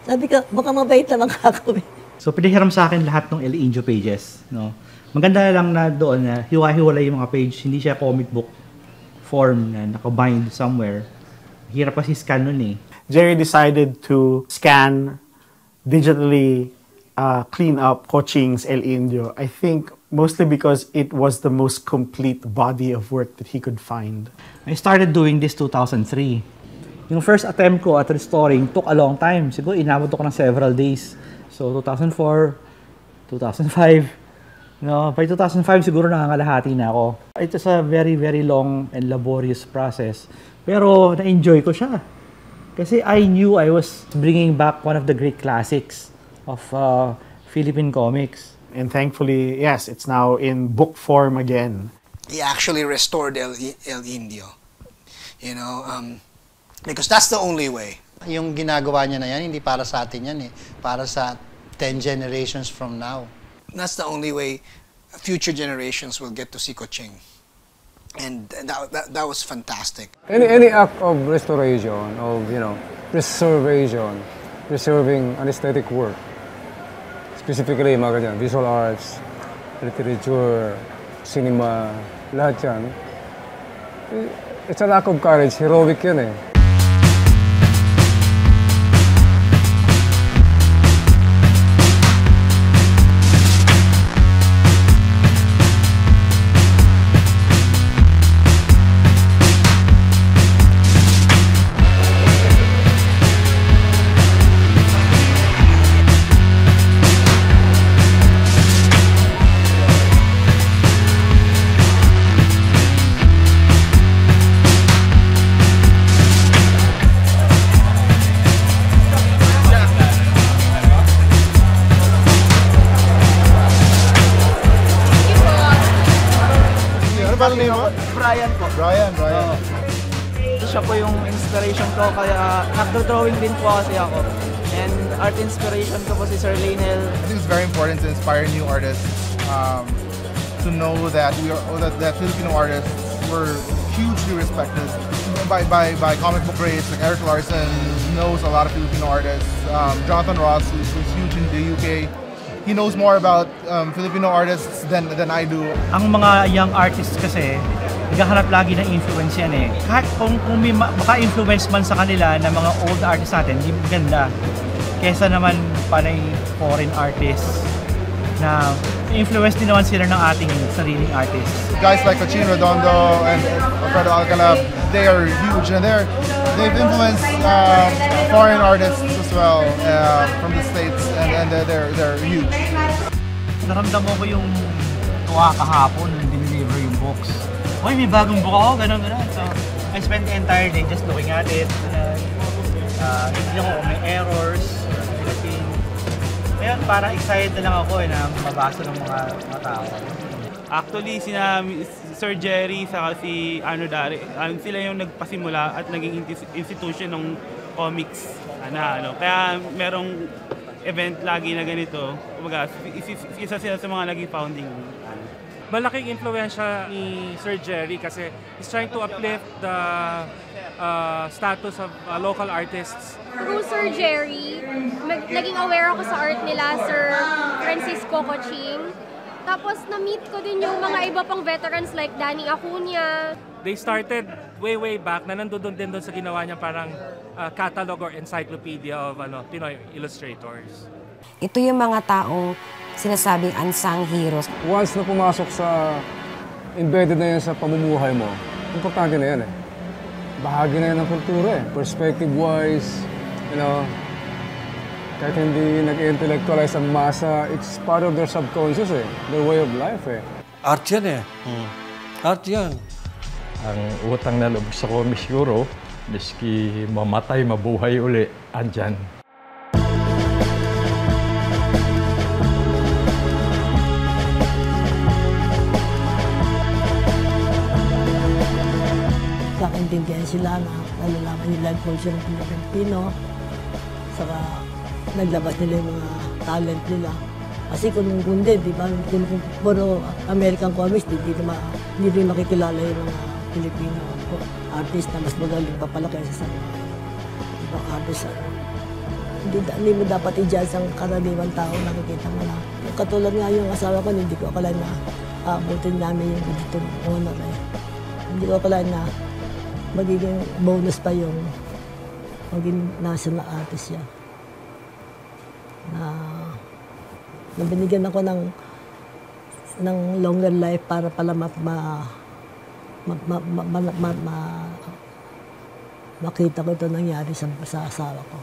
Sabi ko, baka mabait naman ako. So, pinahiram sa akin lahat ng El Indio pages. No? Maganda lang na doon na hiwa-hiwalay yung mga page, hindi siya comic book form na nakabind somewhere. Hirap kasi scan nun eh. Jerry decided to scan digitally, clean up Coching's El Indio. I think mostly because it was the most complete body of work that he could find. I started doing this 2003. Yung first attempt ko at restoring took a long time. Siguro inabot ko ng several days. So 2004, 2005. By 2005 siguro nangangalahati na ako. It was a very, very long and laborious process. Pero na-enjoy ko siya. Kasi I knew I was bringing back one of the great classics of Philippine comics. And thankfully, yes, it's now in book form again. He actually restored El Indio. Because that's the only way. Yung ginagawa niya na yan, hindi para sa atin yan eh. Para sa 10 generations from now. That's the only way future generations will get to see Coching. And that was fantastic. Any act of restoration, of preservation, preserving an aesthetic work, specifically mga ganyan, visual arts, literature, cinema, lahat yan. It's an act of courage, heroic yan eh. Brian po. Brian. Siya po yung inspiration ko, kaya nagdo-drawing din po kasi ako. And art inspiration ko po si Sir Lainel. I think it's very important to inspire new artists to know that that Filipino artists were hugely respected by comic book greats like Eric Larson knows a lot of Filipino artists. Jonathan Ross, who's huge in the UK, he knows more about Filipino artists than I do. Ang mga young artists kasi, naghahanap lagi ng influence yan eh. Kahit kung may maka-influence man sa kanila ng mga old artists natin, hindi maganda. Kesa naman panay foreign artists na influence din naman sila ng ating sariling artists. Guys like Cochin Redondo and Alfredo Alcala, they are huge and they've influenced foreign artists as well from the States and they're huge. Naramdaman ko yung tuwa kahapon nung dineliver yung books. Uy, may bagong book ako, gano'n. So, I spent the entire day just looking at it. Hindi ako may errors. Kaya parang excited na lang ako na mabasa ng mga tao. Actually, Sir Jerry saka si Dari, sila yung nagpasimula at naging institution ng comics. Kaya merong event lagi na ganito. Kumbaga, isa sila sa mga naging founding. Malaking influensya ni Sir Jerry kasi he's trying to uplift the status of local artists. Through Sir Jerry, naging aware ako sa art nila, Sir Francisco Coching. Tapos na-meet ko din yung mga iba pang veterans like Danny Acuña. They started way back na nandun din doon sa ginawa niya parang catalog or encyclopedia of Pinoy illustrators. Ito yung mga taong sinasabing unsung heroes. Once na pumasok sa embedded na yan sa pamumuhay mo, importante na yan eh. Bahagi na yan ng kultura eh. Perspective-wise, kahit hindi nag-intellectualize ang masa, it's part of their subconscious eh. Their way of life eh. Art yan eh. Art yan. Ang utang na loob sa comics siguro, miski mamatay, mabuhay uli, andyan. Nakaintindihan sila na nalalaman nila yung culture ng Pilipino. Saka naglabas nila yung mga talent nila. Kasi kung hindi, di ba, kung puro American comics, hindi rin makikilala yung mga Pilipino artist na mas magaling pa pala kaysa sa ibang artist. Hindi mo dapat i-judge ang karaniwang tao, nakikita mo na. Katulad nga yung asawa ko, hindi ko akala na abutin namin yung ditong honor eh. Hindi ko akala na magiging bonus pa yung maging national artist siya. Na binigyan ako ng longer life para pala makita ko ito nangyari sa asawa ko.